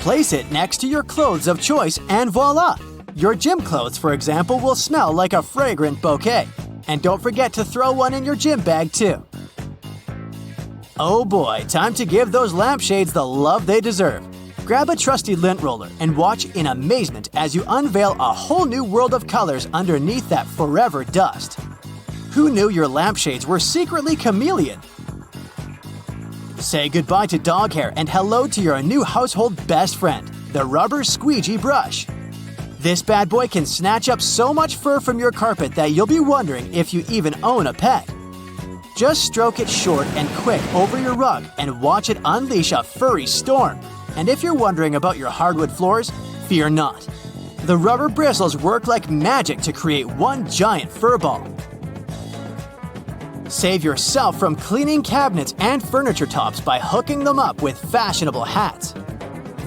Place it next to your clothes of choice and voila! Your gym clothes, for example, will smell like a fragrant bouquet. And don't forget to throw one in your gym bag too. Oh boy, time to give those lampshades the love they deserve. Grab a trusty lint roller and watch in amazement as you unveil a whole new world of colors underneath that forever dust. Who knew your lampshades were secretly chameleon? Say goodbye to dog hair and hello to your new household best friend, the rubber squeegee brush. This bad boy can snatch up so much fur from your carpet that you'll be wondering if you even own a pet. Just stroke it short and quick over your rug and watch it unleash a furry storm. And if you're wondering about your hardwood floors, fear not. The rubber bristles work like magic to create one giant fur ball. Save yourself from cleaning cabinets and furniture tops by hooking them up with fashionable hats.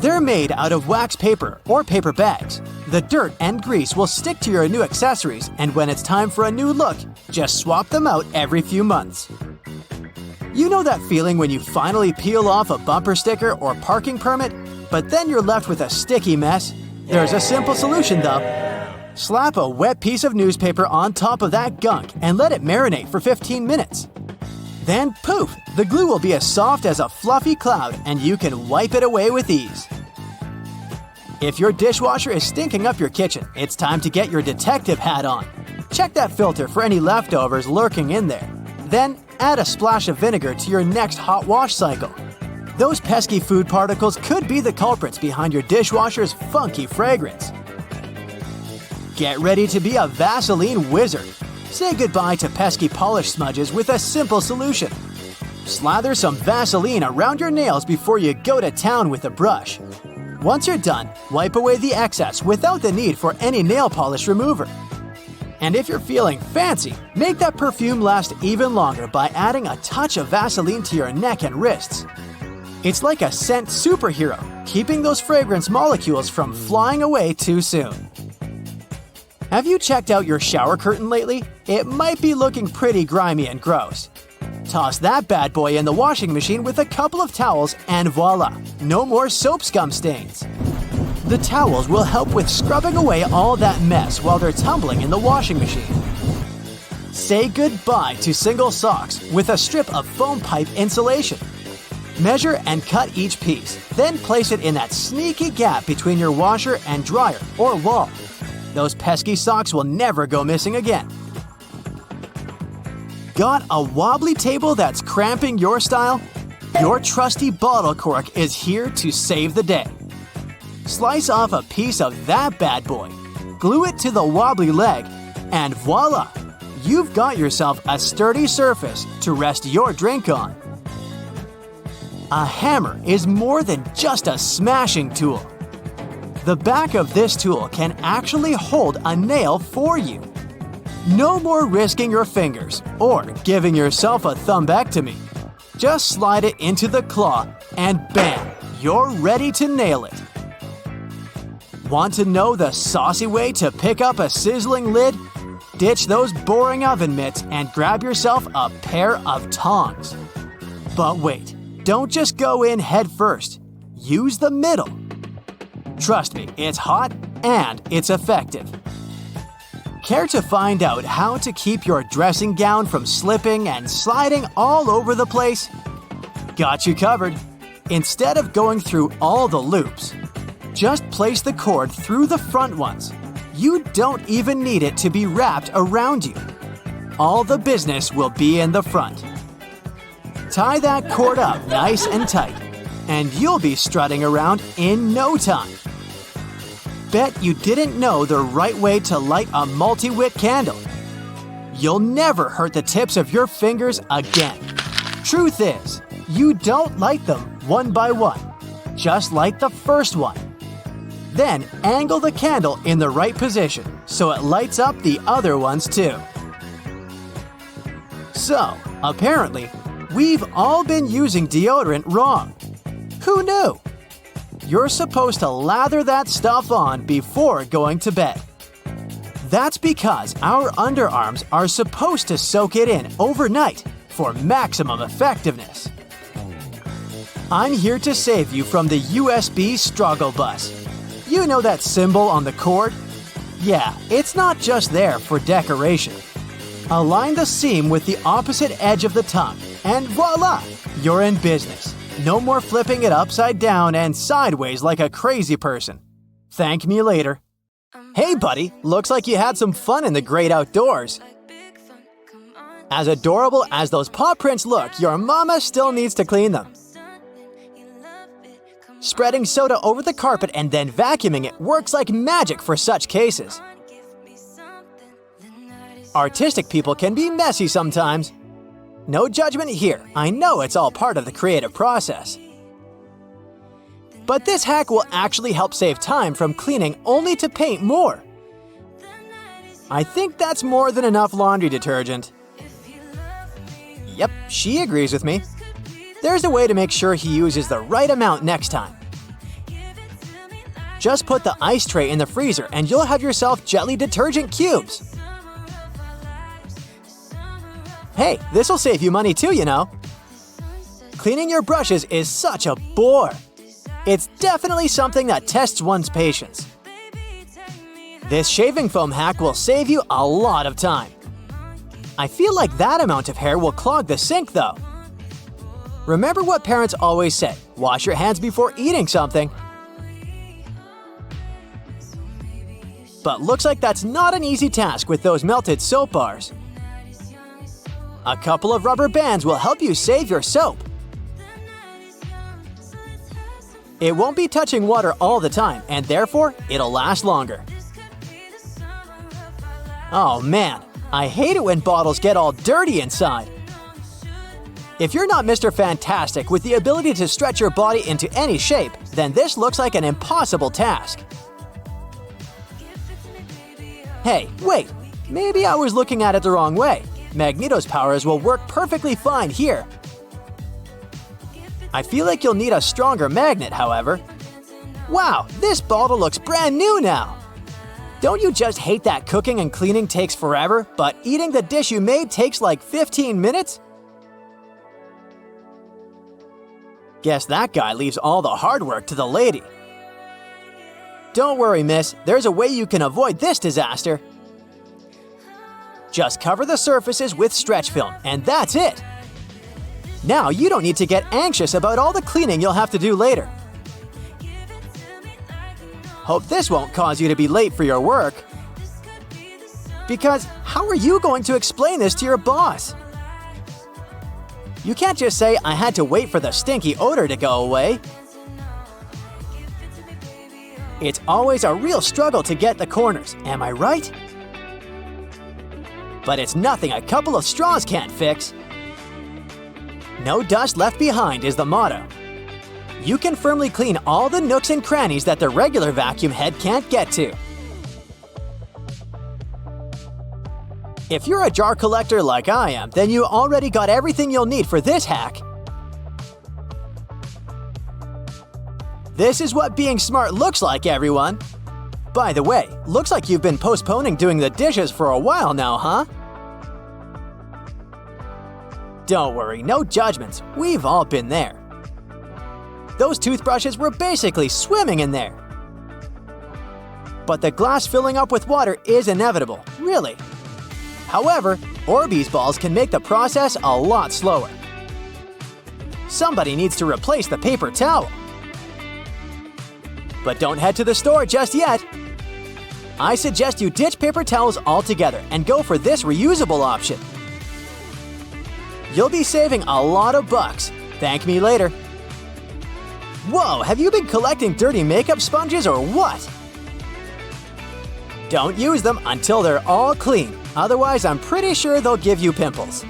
They're made out of wax paper or paper bags. The dirt and grease will stick to your new accessories, and when it's time for a new look, just swap them out every few months. You know that feeling when you finally peel off a bumper sticker or parking permit, but then you're left with a sticky mess? There's a simple solution though. Slap a wet piece of newspaper on top of that gunk and let it marinate for 15 minutes. Then poof, the glue will be as soft as a fluffy cloud and you can wipe it away with ease. If your dishwasher is stinking up your kitchen, it's time to get your detective hat on. Check that filter for any leftovers lurking in there. Then add a splash of vinegar to your next hot wash cycle. Those pesky food particles could be the culprits behind your dishwasher's funky fragrance. Get ready to be a Vaseline wizard. Say goodbye to pesky polish smudges with a simple solution. Slather some Vaseline around your nails before you go to town with a brush. Once you're done, wipe away the excess without the need for any nail polish remover. And if you're feeling fancy, make that perfume last even longer by adding a touch of Vaseline to your neck and wrists. It's like a scent superhero, keeping those fragrance molecules from flying away too soon. Have you checked out your shower curtain lately? It might be looking pretty grimy and gross. Toss that bad boy in the washing machine with a couple of towels and voila, no more soap scum stains. The towels will help with scrubbing away all that mess while they're tumbling in the washing machine. Say goodbye to single socks with a strip of foam pipe insulation. Measure and cut each piece, then place it in that sneaky gap between your washer and dryer or wall. Those pesky socks will never go missing again. Got a wobbly table that's cramping your style? Your trusty bottle cork is here to save the day. Slice off a piece of that bad boy, glue it to the wobbly leg, and voila! You've got yourself a sturdy surface to rest your drink on. A hammer is more than just a smashing tool. The back of this tool can actually hold a nail for you. No more risking your fingers or giving yourself a thumbectomy. Just slide it into the claw and bam, you're ready to nail it. Want to know the saucy way to pick up a sizzling lid? Ditch those boring oven mitts and grab yourself a pair of tongs. But wait, don't just go in head first. Use the middle. Trust me, it's hot and it's effective. Care to find out how to keep your dressing gown from slipping and sliding all over the place? Got you covered. Instead of going through all the loops, just place the cord through the front ones. You don't even need it to be wrapped around you. All the business will be in the front. Tie that cord up nice and tight, and you'll be strutting around in no time. Bet you didn't know the right way to light a multi-wick candle. You'll never hurt the tips of your fingers again. Truth is, you don't light them one by one. Just light the first one. Then angle the candle in the right position so it lights up the other ones too. So, apparently, we've all been using deodorant wrong. Who knew? You're supposed to lather that stuff on before going to bed. That's because our underarms are supposed to soak it in overnight for maximum effectiveness. I'm here to save you from the USB struggle bus. You know that symbol on the cord? Yeah, it's not just there for decoration. Align the seam with the opposite edge of the tongue, and voila! You're in business. No more flipping it upside down and sideways like a crazy person. Thank me later. Hey buddy, looks like you had some fun in the great outdoors. As adorable as those paw prints look, your mama still needs to clean them. Spreading soda over the carpet and then vacuuming it works like magic for such cases. Artistic people can be messy sometimes. No judgment here, I know it's all part of the creative process. But this hack will actually help save time from cleaning only to paint more. I think that's more than enough laundry detergent. Yep, she agrees with me. There's a way to make sure he uses the right amount next time. Just put the ice tray in the freezer and you'll have yourself jelly detergent cubes. Hey, this'll save you money too, you know. Cleaning your brushes is such a bore. It's definitely something that tests one's patience. This shaving foam hack will save you a lot of time. I feel like that amount of hair will clog the sink though. Remember what parents always say, wash your hands before eating something. But looks like that's not an easy task with those melted soap bars. A couple of rubber bands will help you save your soap. It won't be touching water all the time, and therefore, it'll last longer. Oh man, I hate it when bottles get all dirty inside. If you're not Mr. Fantastic with the ability to stretch your body into any shape, then this looks like an impossible task. Hey, wait, maybe I was looking at it the wrong way. Magneto's powers will work perfectly fine here. I feel like you'll need a stronger magnet, however. Wow, this bottle looks brand new now! Don't you just hate that cooking and cleaning takes forever, but eating the dish you made takes like 15 minutes? Guess that guy leaves all the hard work to the lady. Don't worry, miss, there's a way you can avoid this disaster. Just cover the surfaces with stretch film, and that's it! Now you don't need to get anxious about all the cleaning you'll have to do later. Hope this won't cause you to be late for your work. Because how are you going to explain this to your boss? You can't just say, I had to wait for the stinky odor to go away. It's always a real struggle to get the corners, am I right? But it's nothing a couple of straws can't fix. No dust left behind is the motto. You can firmly clean all the nooks and crannies that the regular vacuum head can't get to. If you're a jar collector like I am, then you already got everything you'll need for this hack. This is what being smart looks like, everyone. By the way, looks like you've been postponing doing the dishes for a while now, huh? Don't worry, no judgments. We've all been there. Those toothbrushes were basically swimming in there. But the glass filling up with water is inevitable, really. However, Orbeez balls can make the process a lot slower. Somebody needs to replace the paper towel. But don't head to the store just yet. I suggest you ditch paper towels altogether and go for this reusable option. You'll be saving a lot of bucks. Thank me later. Whoa, have you been collecting dirty makeup sponges or what? Don't use them until they're all clean, otherwise I'm pretty sure they'll give you pimples.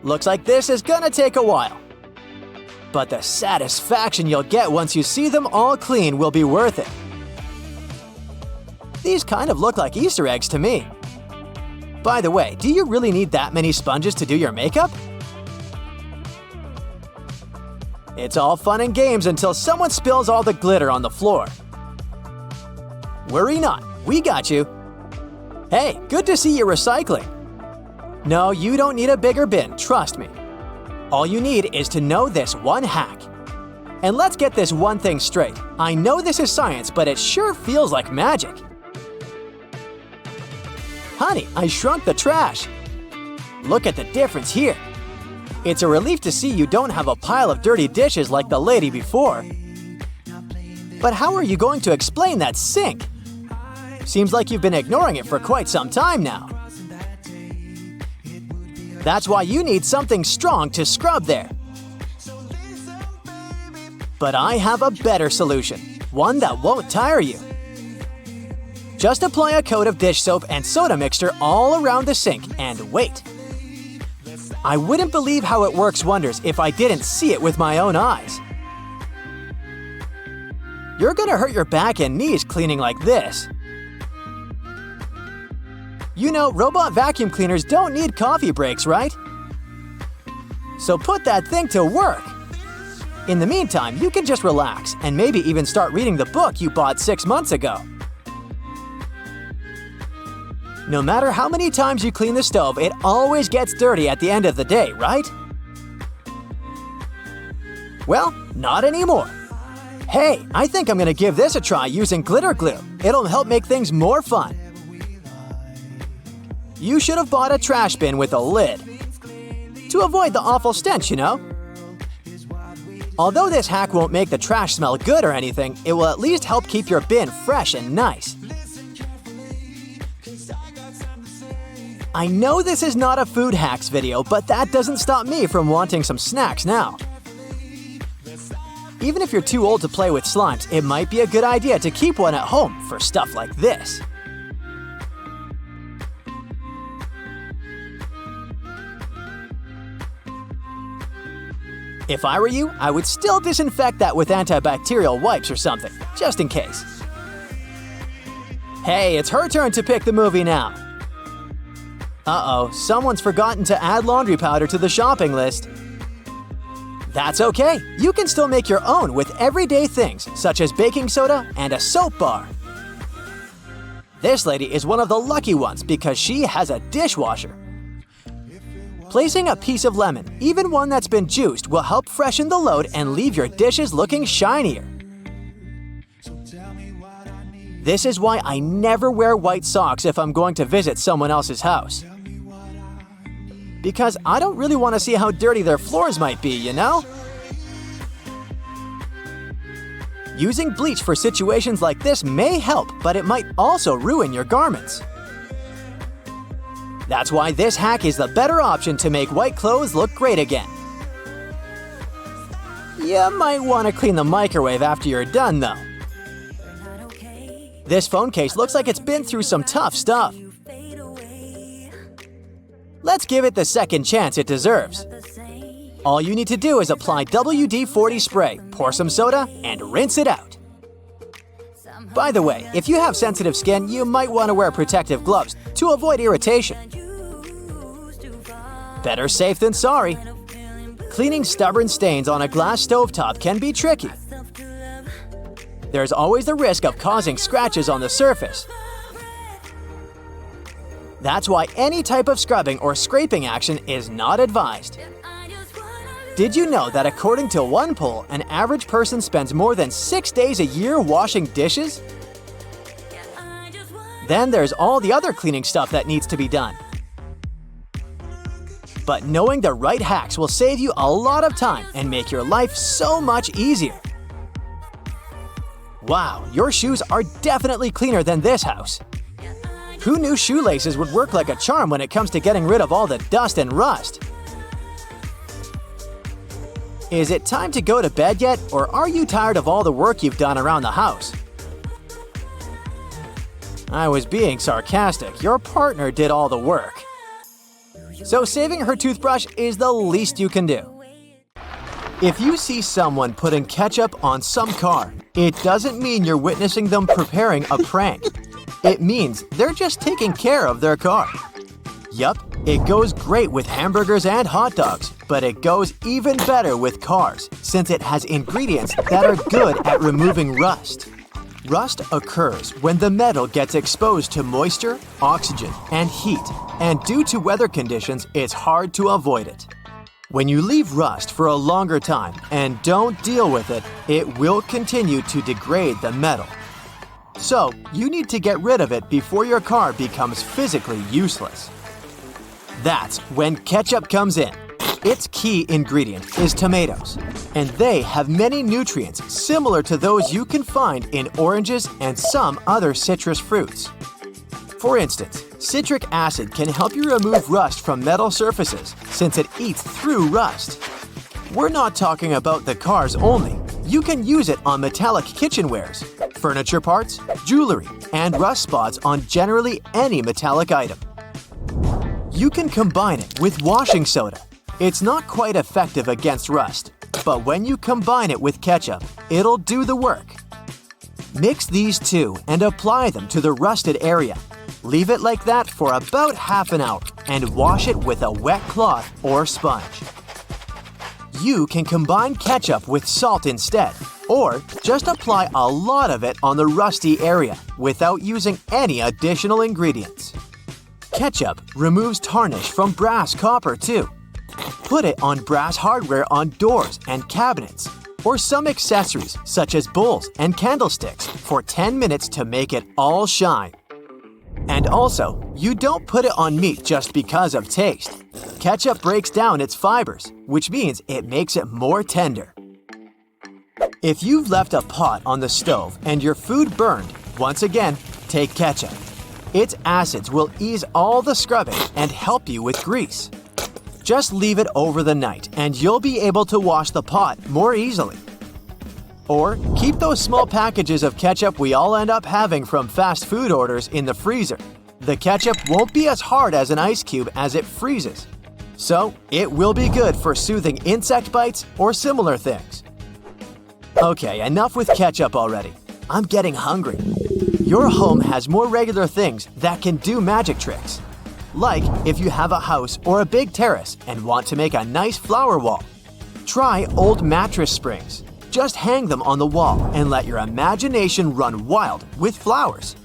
Looks like this is gonna take a while. But the satisfaction you'll get once you see them all clean will be worth it. These kind of look like Easter eggs to me. By the way, do you really need that many sponges to do your makeup? It's all fun and games until someone spills all the glitter on the floor. Worry not, we got you. Hey, good to see you recycling. No, you don't need a bigger bin, trust me. All you need is to know this one hack. And let's get this one thing straight. I know this is science, but it sure feels like magic. Honey, I shrunk the trash. Look at the difference here. It's a relief to see you don't have a pile of dirty dishes like the lady before. But how are you going to explain that sink? Seems like you've been ignoring it for quite some time now. That's why you need something strong to scrub there. But I have a better solution, one that won't tire you. Just apply a coat of dish soap and soda mixture all around the sink and wait. I wouldn't believe how it works wonders if I didn't see it with my own eyes. You're gonna hurt your back and knees cleaning like this. You know, robot vacuum cleaners don't need coffee breaks, right? So put that thing to work. In the meantime, you can just relax and maybe even start reading the book you bought 6 months ago. No matter how many times you clean the stove, it always gets dirty at the end of the day, right? Well, not anymore. Hey, I think I'm gonna give this a try using glitter glue. It'll help make things more fun. You should have bought a trash bin with a lid. To avoid the awful stench, you know? Although this hack won't make the trash smell good or anything, it will at least help keep your bin fresh and nice. I know this is not a food hacks video, but that doesn't stop me from wanting some snacks now. Even if you're too old to play with slimes, it might be a good idea to keep one at home for stuff like this. If I were you, I would still disinfect that with antibacterial wipes or something, just in case. Hey, it's her turn to pick the movie now. Uh-oh, someone's forgotten to add laundry powder to the shopping list. That's okay, you can still make your own with everyday things, such as baking soda and a soap bar. This lady is one of the lucky ones because she has a dishwasher. Placing a piece of lemon, even one that's been juiced, will help freshen the load and leave your dishes looking shinier. This is why I never wear white socks if I'm going to visit someone else's house. Because I don't really want to see how dirty their floors might be, you know? Using bleach for situations like this may help, but it might also ruin your garments. That's why this hack is the better option to make white clothes look great again. You might want to clean the microwave after you're done, though. This phone case looks like it's been through some tough stuff. Let's give it the second chance it deserves. All you need to do is apply WD-40 spray, pour some soda, and rinse it out. By the way, if you have sensitive skin, you might want to wear protective gloves to avoid irritation. Better safe than sorry. Cleaning stubborn stains on a glass stovetop can be tricky. There's always the risk of causing scratches on the surface. That's why any type of scrubbing or scraping action is not advised. Did you know that according to one poll, an average person spends more than 6 days a year washing dishes? Then there's all the other cleaning stuff that needs to be done. But knowing the right hacks will save you a lot of time and make your life so much easier. Wow, your shoes are definitely cleaner than this house. Who knew shoelaces would work like a charm when it comes to getting rid of all the dust and rust? Is it time to go to bed yet, or are you tired of all the work you've done around the house? I was being sarcastic. Your partner did all the work. So saving her toothbrush is the least you can do. If you see someone putting ketchup on some car, it doesn't mean you're witnessing them preparing a prank. It means they're just taking care of their car. Yup, it goes great with hamburgers and hot dogs, but it goes even better with cars since it has ingredients that are good at removing rust. Rust occurs when the metal gets exposed to moisture, oxygen, and heat, and due to weather conditions, it's hard to avoid it. When you leave rust for a longer time and don't deal with it, it will continue to degrade the metal. So, you need to get rid of it before your car becomes physically useless. That's when ketchup comes in. Its key ingredient is tomatoes, and they have many nutrients similar to those you can find in oranges and some other citrus fruits. For instance, citric acid can help you remove rust from metal surfaces since it eats through rust. We're not talking about the cars only. You can use it on metallic kitchenwares, furniture parts, jewelry, and rust spots on generally any metallic item. You can combine it with washing soda. It's not quite effective against rust, but when you combine it with ketchup, it'll do the work. Mix these two and apply them to the rusted area. Leave it like that for about half an hour and wash it with a wet cloth or sponge. You can combine ketchup with salt instead, or just apply a lot of it on the rusty area without using any additional ingredients. Ketchup removes tarnish from brass copper too. Put it on brass hardware on doors and cabinets, or some accessories such as bowls and candlesticks for 10 minutes to make it all shine. And also, you don't put it on meat just because of taste. Ketchup breaks down its fibers, which means it makes it more tender. If you've left a pot on the stove and your food burned, once again, take ketchup. Its acids will ease all the scrubbing and help you with grease. Just leave it over the night and you'll be able to wash the pot more easily. Or keep those small packages of ketchup we all end up having from fast food orders in the freezer. The ketchup won't be as hard as an ice cube as it freezes. So, it will be good for soothing insect bites or similar things. Okay, enough with ketchup already. I'm getting hungry. Your home has more regular things that can do magic tricks. Like if you have a house or a big terrace and want to make a nice flower wall. Try old mattress springs. Just hang them on the wall and let your imagination run wild with flowers.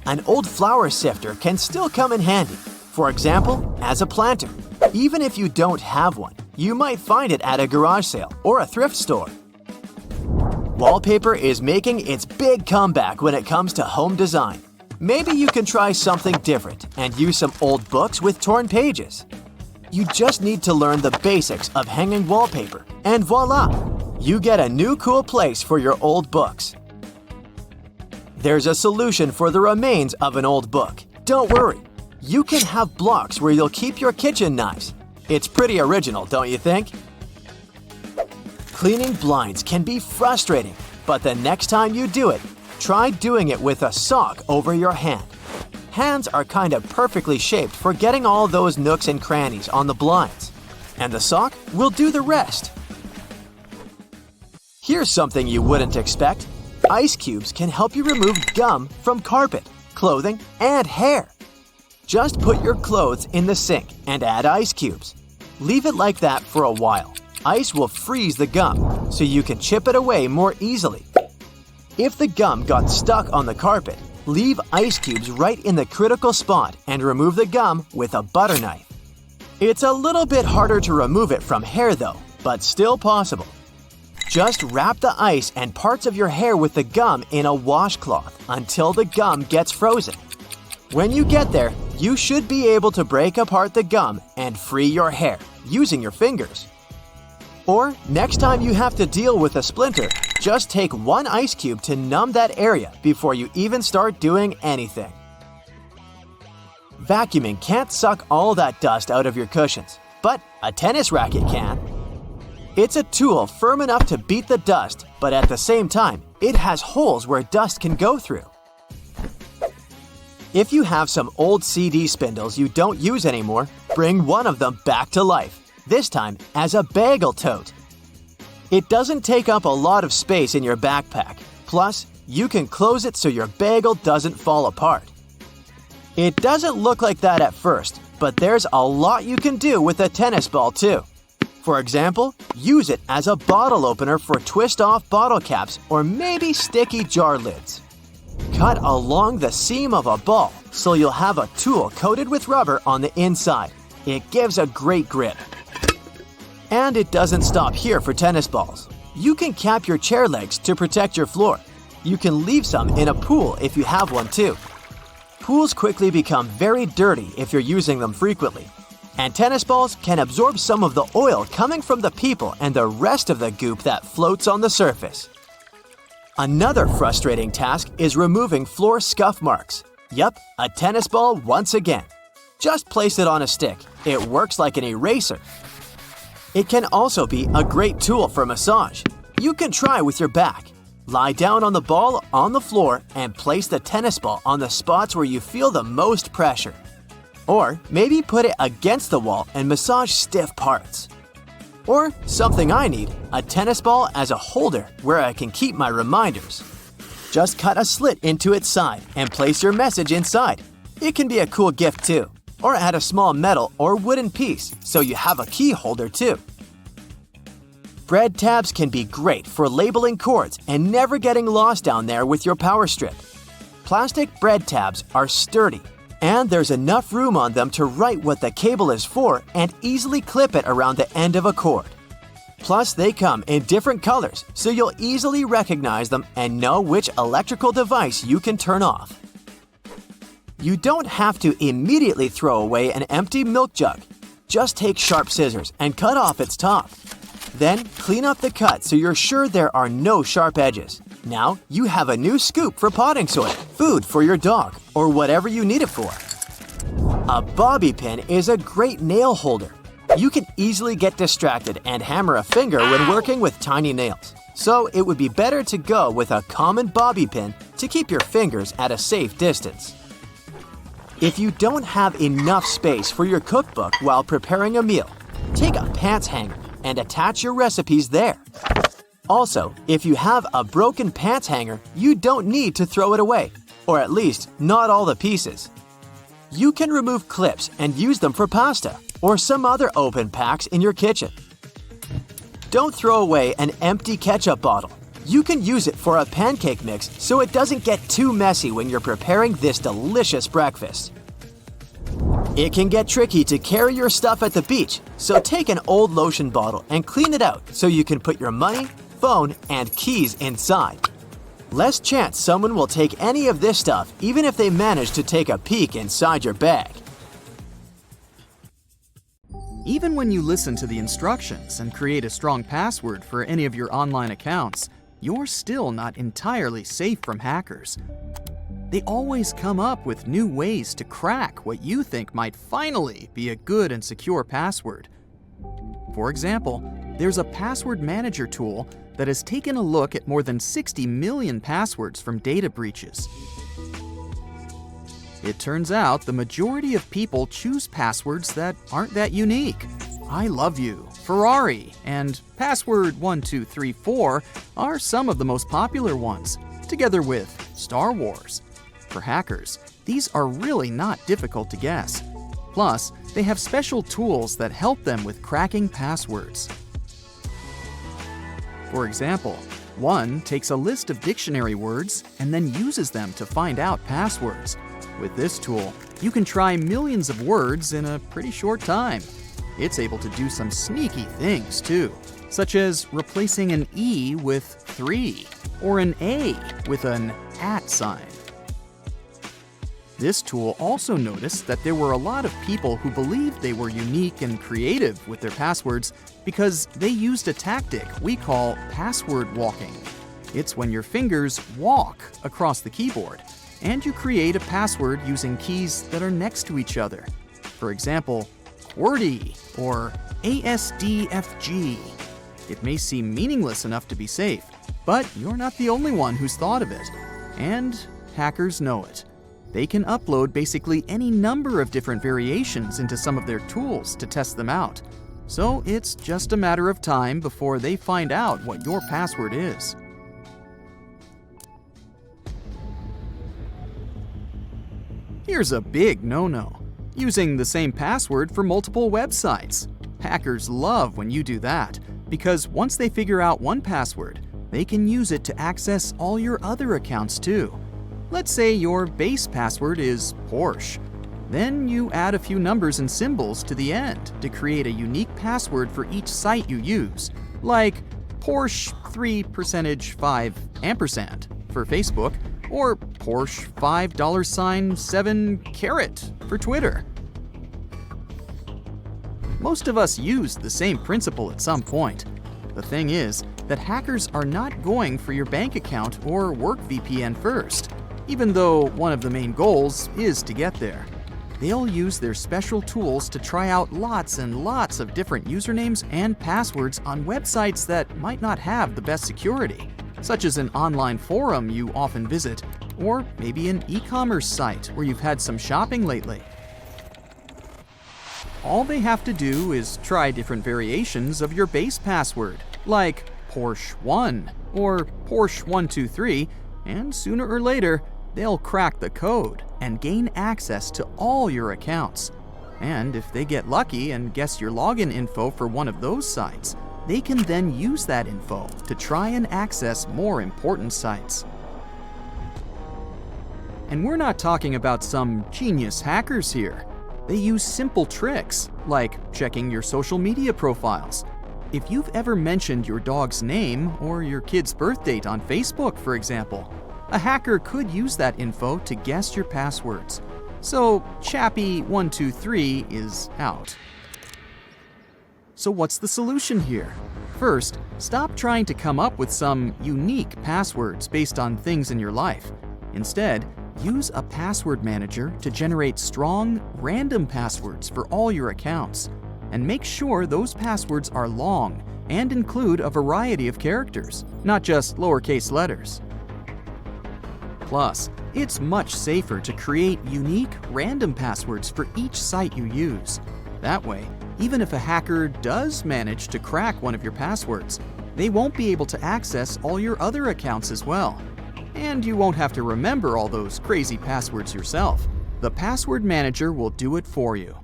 An old flower sifter can still come in handy. For example, as a planter. Even if you don't have one, you might find it at a garage sale or a thrift store. Wallpaper is making its big comeback when it comes to home design. Maybe you can try something different and use some old books with torn pages. You just need to learn the basics of hanging wallpaper, and voila! You get a new cool place for your old books. There's a solution for the remains of an old book. Don't worry. You can have blocks where you'll keep your kitchen knives. It's pretty original, don't you think? Cleaning blinds can be frustrating, but the next time you do it, try doing it with a sock over your hand. Hands are kind of perfectly shaped for getting all those nooks and crannies on the blinds, and the sock will do the rest. Here's something you wouldn't expect. Ice cubes can help you remove gum from carpet, clothing, and hair. Just put your clothes in the sink and add ice cubes. Leave it like that for a while. Ice will freeze the gum, so you can chip it away more easily. If the gum got stuck on the carpet, Leave ice cubes right in the critical spot and remove the gum with a butter knife. It's a little bit harder to remove it from hair though, but still possible. Just wrap the ice and parts of your hair with the gum in a washcloth until the gum gets frozen. When you get there, you should be able to break apart the gum and free your hair using your fingers. Or next time you have to deal with a splinter, just take one ice cube to numb that area before you even start doing anything. Vacuuming can't suck all that dust out of your cushions, but a tennis racket can. It's a tool firm enough to beat the dust, but at the same time, it has holes where dust can go through. If you have some old CD spindles you don't use anymore, bring one of them back to life, this time as a bagel tote. It doesn't take up a lot of space in your backpack, plus you can close it so your bagel doesn't fall apart. It doesn't look like that at first, but there's a lot you can do with a tennis ball too. For example, use it as a bottle opener for twist-off bottle caps or maybe sticky jar lids. Cut along the seam of a ball so you'll have a tool coated with rubber on the inside. It gives a great grip. And it doesn't stop here for tennis balls. You can cap your chair legs to protect your floor. You can leave some in a pool if you have one too. Pools quickly become very dirty if you're using them frequently. And tennis balls can absorb some of the oil coming from the people and the rest of the goop that floats on the surface. Another frustrating task is removing floor scuff marks. Yup, a tennis ball once again. Just place it on a stick. It works like an eraser. It can also be a great tool for massage. You can try with your back. Lie down on the ball on the floor and place the tennis ball on the spots where you feel the most pressure. Or maybe put it against the wall and massage stiff parts. Or something I need, a tennis ball as a holder where I can keep my reminders. Just cut a slit into its side and place your message inside. It can be a cool gift too. Or add a small metal or wooden piece so you have a key holder too. Bread tabs can be great for labeling cords and never getting lost down there with your power strip. Plastic bread tabs are sturdy, and there's enough room on them to write what the cable is for and easily clip it around the end of a cord. Plus, they come in different colors, so you'll easily recognize them and know which electrical device you can turn off. You don't have to immediately throw away an empty milk jug. Just take sharp scissors and cut off its top. Then, clean up the cut so you're sure there are no sharp edges. Now, you have a new scoop for potting soil, food for your dog, or whatever you need it for. A bobby pin is a great nail holder. You can easily get distracted and hammer a finger when working with tiny nails. So it would be better to go with a common bobby pin to keep your fingers at a safe distance. If you don't have enough space for your cookbook while preparing a meal, take a pants hanger and attach your recipes there. Also, if you have a broken pants hanger, you don't need to throw it away, or at least not all the pieces. You can remove clips and use them for pasta or some other open packs in your kitchen. Don't throw away an empty ketchup bottle. You can use it for a pancake mix so it doesn't get too messy when you're preparing this delicious breakfast. It can get tricky to carry your stuff at the beach, so take an old lotion bottle and clean it out so you can put your money, phone, and keys inside. Less chance someone will take any of this stuff even if they manage to take a peek inside your bag. Even when you listen to the instructions and create a strong password for any of your online accounts, you're still not entirely safe from hackers. They always come up with new ways to crack what you think might finally be a good and secure password. For example, there's a password manager tool that has taken a look at more than 60 million passwords from data breaches. It turns out the majority of people choose passwords that aren't that unique. I love you, Ferrari, and password 1234 are some of the most popular ones, together with Star Wars. For hackers, these are really not difficult to guess. Plus, they have special tools that help them with cracking passwords. For example, One takes a list of dictionary words and then uses them to find out passwords. With this tool, you can try millions of words in a pretty short time. It's able to do some sneaky things too, such as replacing an E with 3 or an A with an @ sign. This tool also noticed that there were a lot of people who believed they were unique and creative with their passwords because they used a tactic we call password walking. It's when your fingers walk across the keyboard and you create a password using keys that are next to each other. For example, QWERTY or ASDFG. It may seem meaningless enough to be safe, but you're not the only one who's thought of it. And hackers know it. They can upload basically any number of different variations into some of their tools to test them out. So it's just a matter of time before they find out what your password is. Here's a big no-no: using the same password for multiple websites. Hackers love when you do that, because once they figure out one password, they can use it to access all your other accounts too. Let's say your base password is Porsche. Then you add a few numbers and symbols to the end to create a unique password for each site you use, like Porsche 3%5% for Facebook, or Porsche $5.7 for Twitter. Most of us use the same principle at some point. The thing is that hackers are not going for your bank account or work VPN first, even though one of the main goals is to get there. They'll use their special tools to try out lots and lots of different usernames and passwords on websites that might not have the best security, such as an online forum you often visit, or maybe an e-commerce site where you've had some shopping lately. All they have to do is try different variations of your base password, like Porsche 1 or Porsche 123, and sooner or later, they'll crack the code and gain access to all your accounts. And if they get lucky and guess your login info for one of those sites, they can then use that info to try and access more important sites. And we're not talking about some genius hackers here. They use simple tricks, like checking your social media profiles. If you've ever mentioned your dog's name or your kid's birth date on Facebook, for example, a hacker could use that info to guess your passwords. So Chappie123 is out. So what's the solution here? First, stop trying to come up with some unique passwords based on things in your life. Instead, use a password manager to generate strong, random passwords for all your accounts. And make sure those passwords are long and include a variety of characters, not just lowercase letters. Plus, it's much safer to create unique, random passwords for each site you use. That way, even if a hacker does manage to crack one of your passwords, they won't be able to access all your other accounts as well. And you won't have to remember all those crazy passwords yourself. The password manager will do it for you.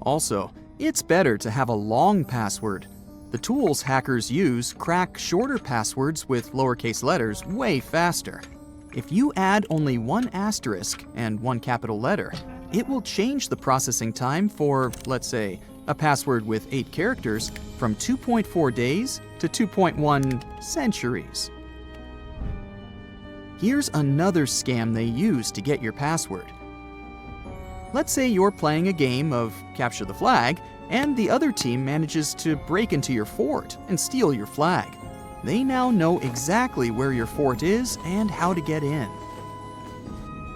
Also, it's better to have a long password. The tools hackers use crack shorter passwords with lowercase letters way faster. If you add only one asterisk and one capital letter, it will change the processing time for, let's say, a password with 8 characters from 2.4 days to 2.1 centuries. Here's another scam they use to get your password. Let's say you're playing a game of capture the flag, and the other team manages to break into your fort and steal your flag. They now know exactly where your fort is and how to get in.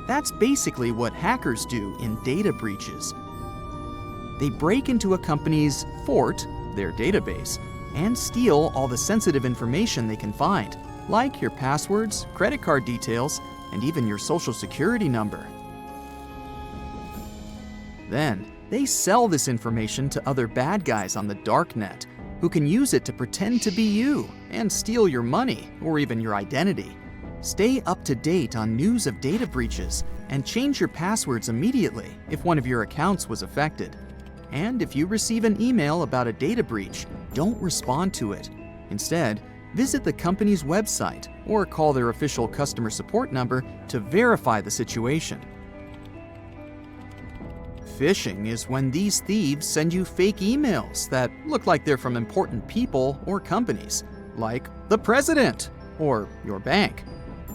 That's basically what hackers do in data breaches. They break into a company's fort, their database, and steal all the sensitive information they can find, like your passwords, credit card details, and even your social security number. Then, they sell this information to other bad guys on the darknet, who can use it to pretend to be you and steal your money or even your identity. Stay up to date on news of data breaches and change your passwords immediately if one of your accounts was affected. And if you receive an email about a data breach, don't respond to it. Instead, visit the company's website or call their official customer support number to verify the situation. Phishing is when these thieves send you fake emails that look like they're from important people or companies, like the president or your bank.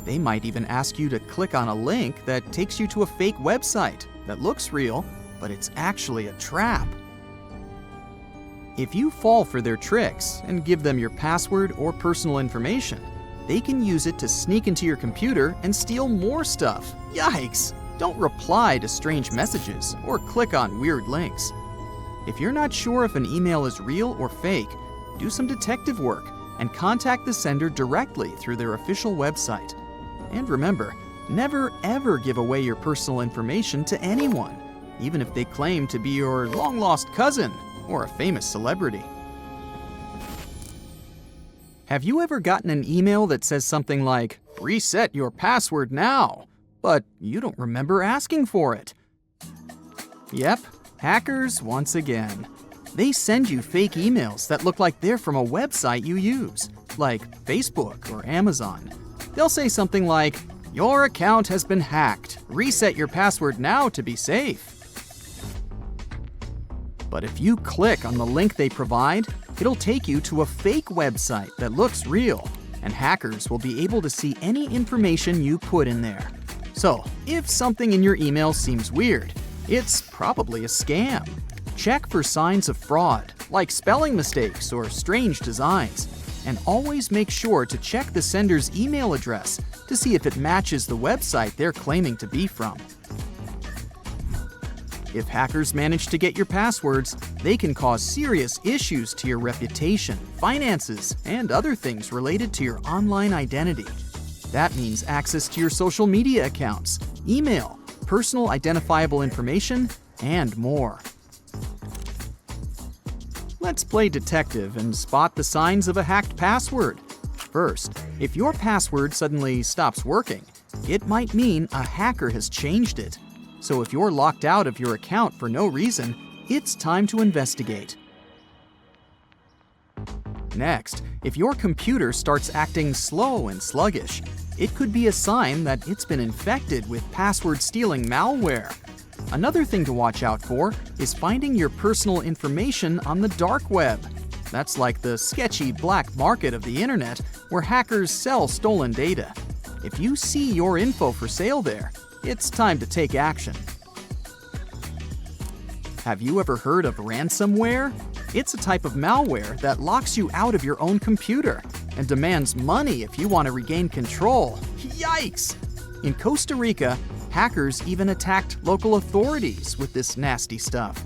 They might even ask you to click on a link that takes you to a fake website that looks real, but it's actually a trap. If you fall for their tricks and give them your password or personal information, they can use it to sneak into your computer and steal more stuff. Yikes! Don't reply to strange messages or click on weird links. If you're not sure if an email is real or fake, do some detective work and contact the sender directly through their official website. And remember, never ever give away your personal information to anyone, even if they claim to be your long-lost cousin or a famous celebrity. Have you ever gotten an email that says something like, "Reset your password now," but you don't remember asking for it? Yep, hackers once again. They send you fake emails that look like they're from a website you use, like Facebook or Amazon. They'll say something like, "Your account has been hacked. Reset your password now to be safe." But if you click on the link they provide, it'll take you to a fake website that looks real, and hackers will be able to see any information you put in there. So, if something in your email seems weird, it's probably a scam. Check for signs of fraud, like spelling mistakes or strange designs, and always make sure to check the sender's email address to see if it matches the website they're claiming to be from. If hackers manage to get your passwords, they can cause serious issues to your reputation, finances, and other things related to your online identity. That means access to your social media accounts, email, personal identifiable information, and more. Let's play detective and spot the signs of a hacked password. First, if your password suddenly stops working, it might mean a hacker has changed it. So if you're locked out of your account for no reason, it's time to investigate. Next, if your computer starts acting slow and sluggish, it could be a sign that it's been infected with password-stealing malware. Another thing to watch out for is finding your personal information on the dark web. That's like the sketchy black market of the internet where hackers sell stolen data. If you see your info for sale there, it's time to take action. Have you ever heard of ransomware? It's a type of malware that locks you out of your own computer and demands money if you want to regain control. Yikes! In Costa Rica, hackers even attacked local authorities with this nasty stuff.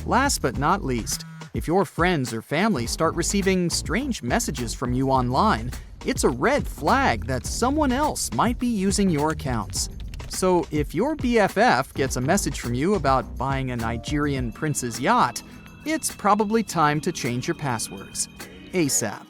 Last but not least, if your friends or family start receiving strange messages from you online, it's a red flag that someone else might be using your accounts. So if your BFF gets a message from you about buying a Nigerian prince's yacht, it's probably time to change your passwords ASAP.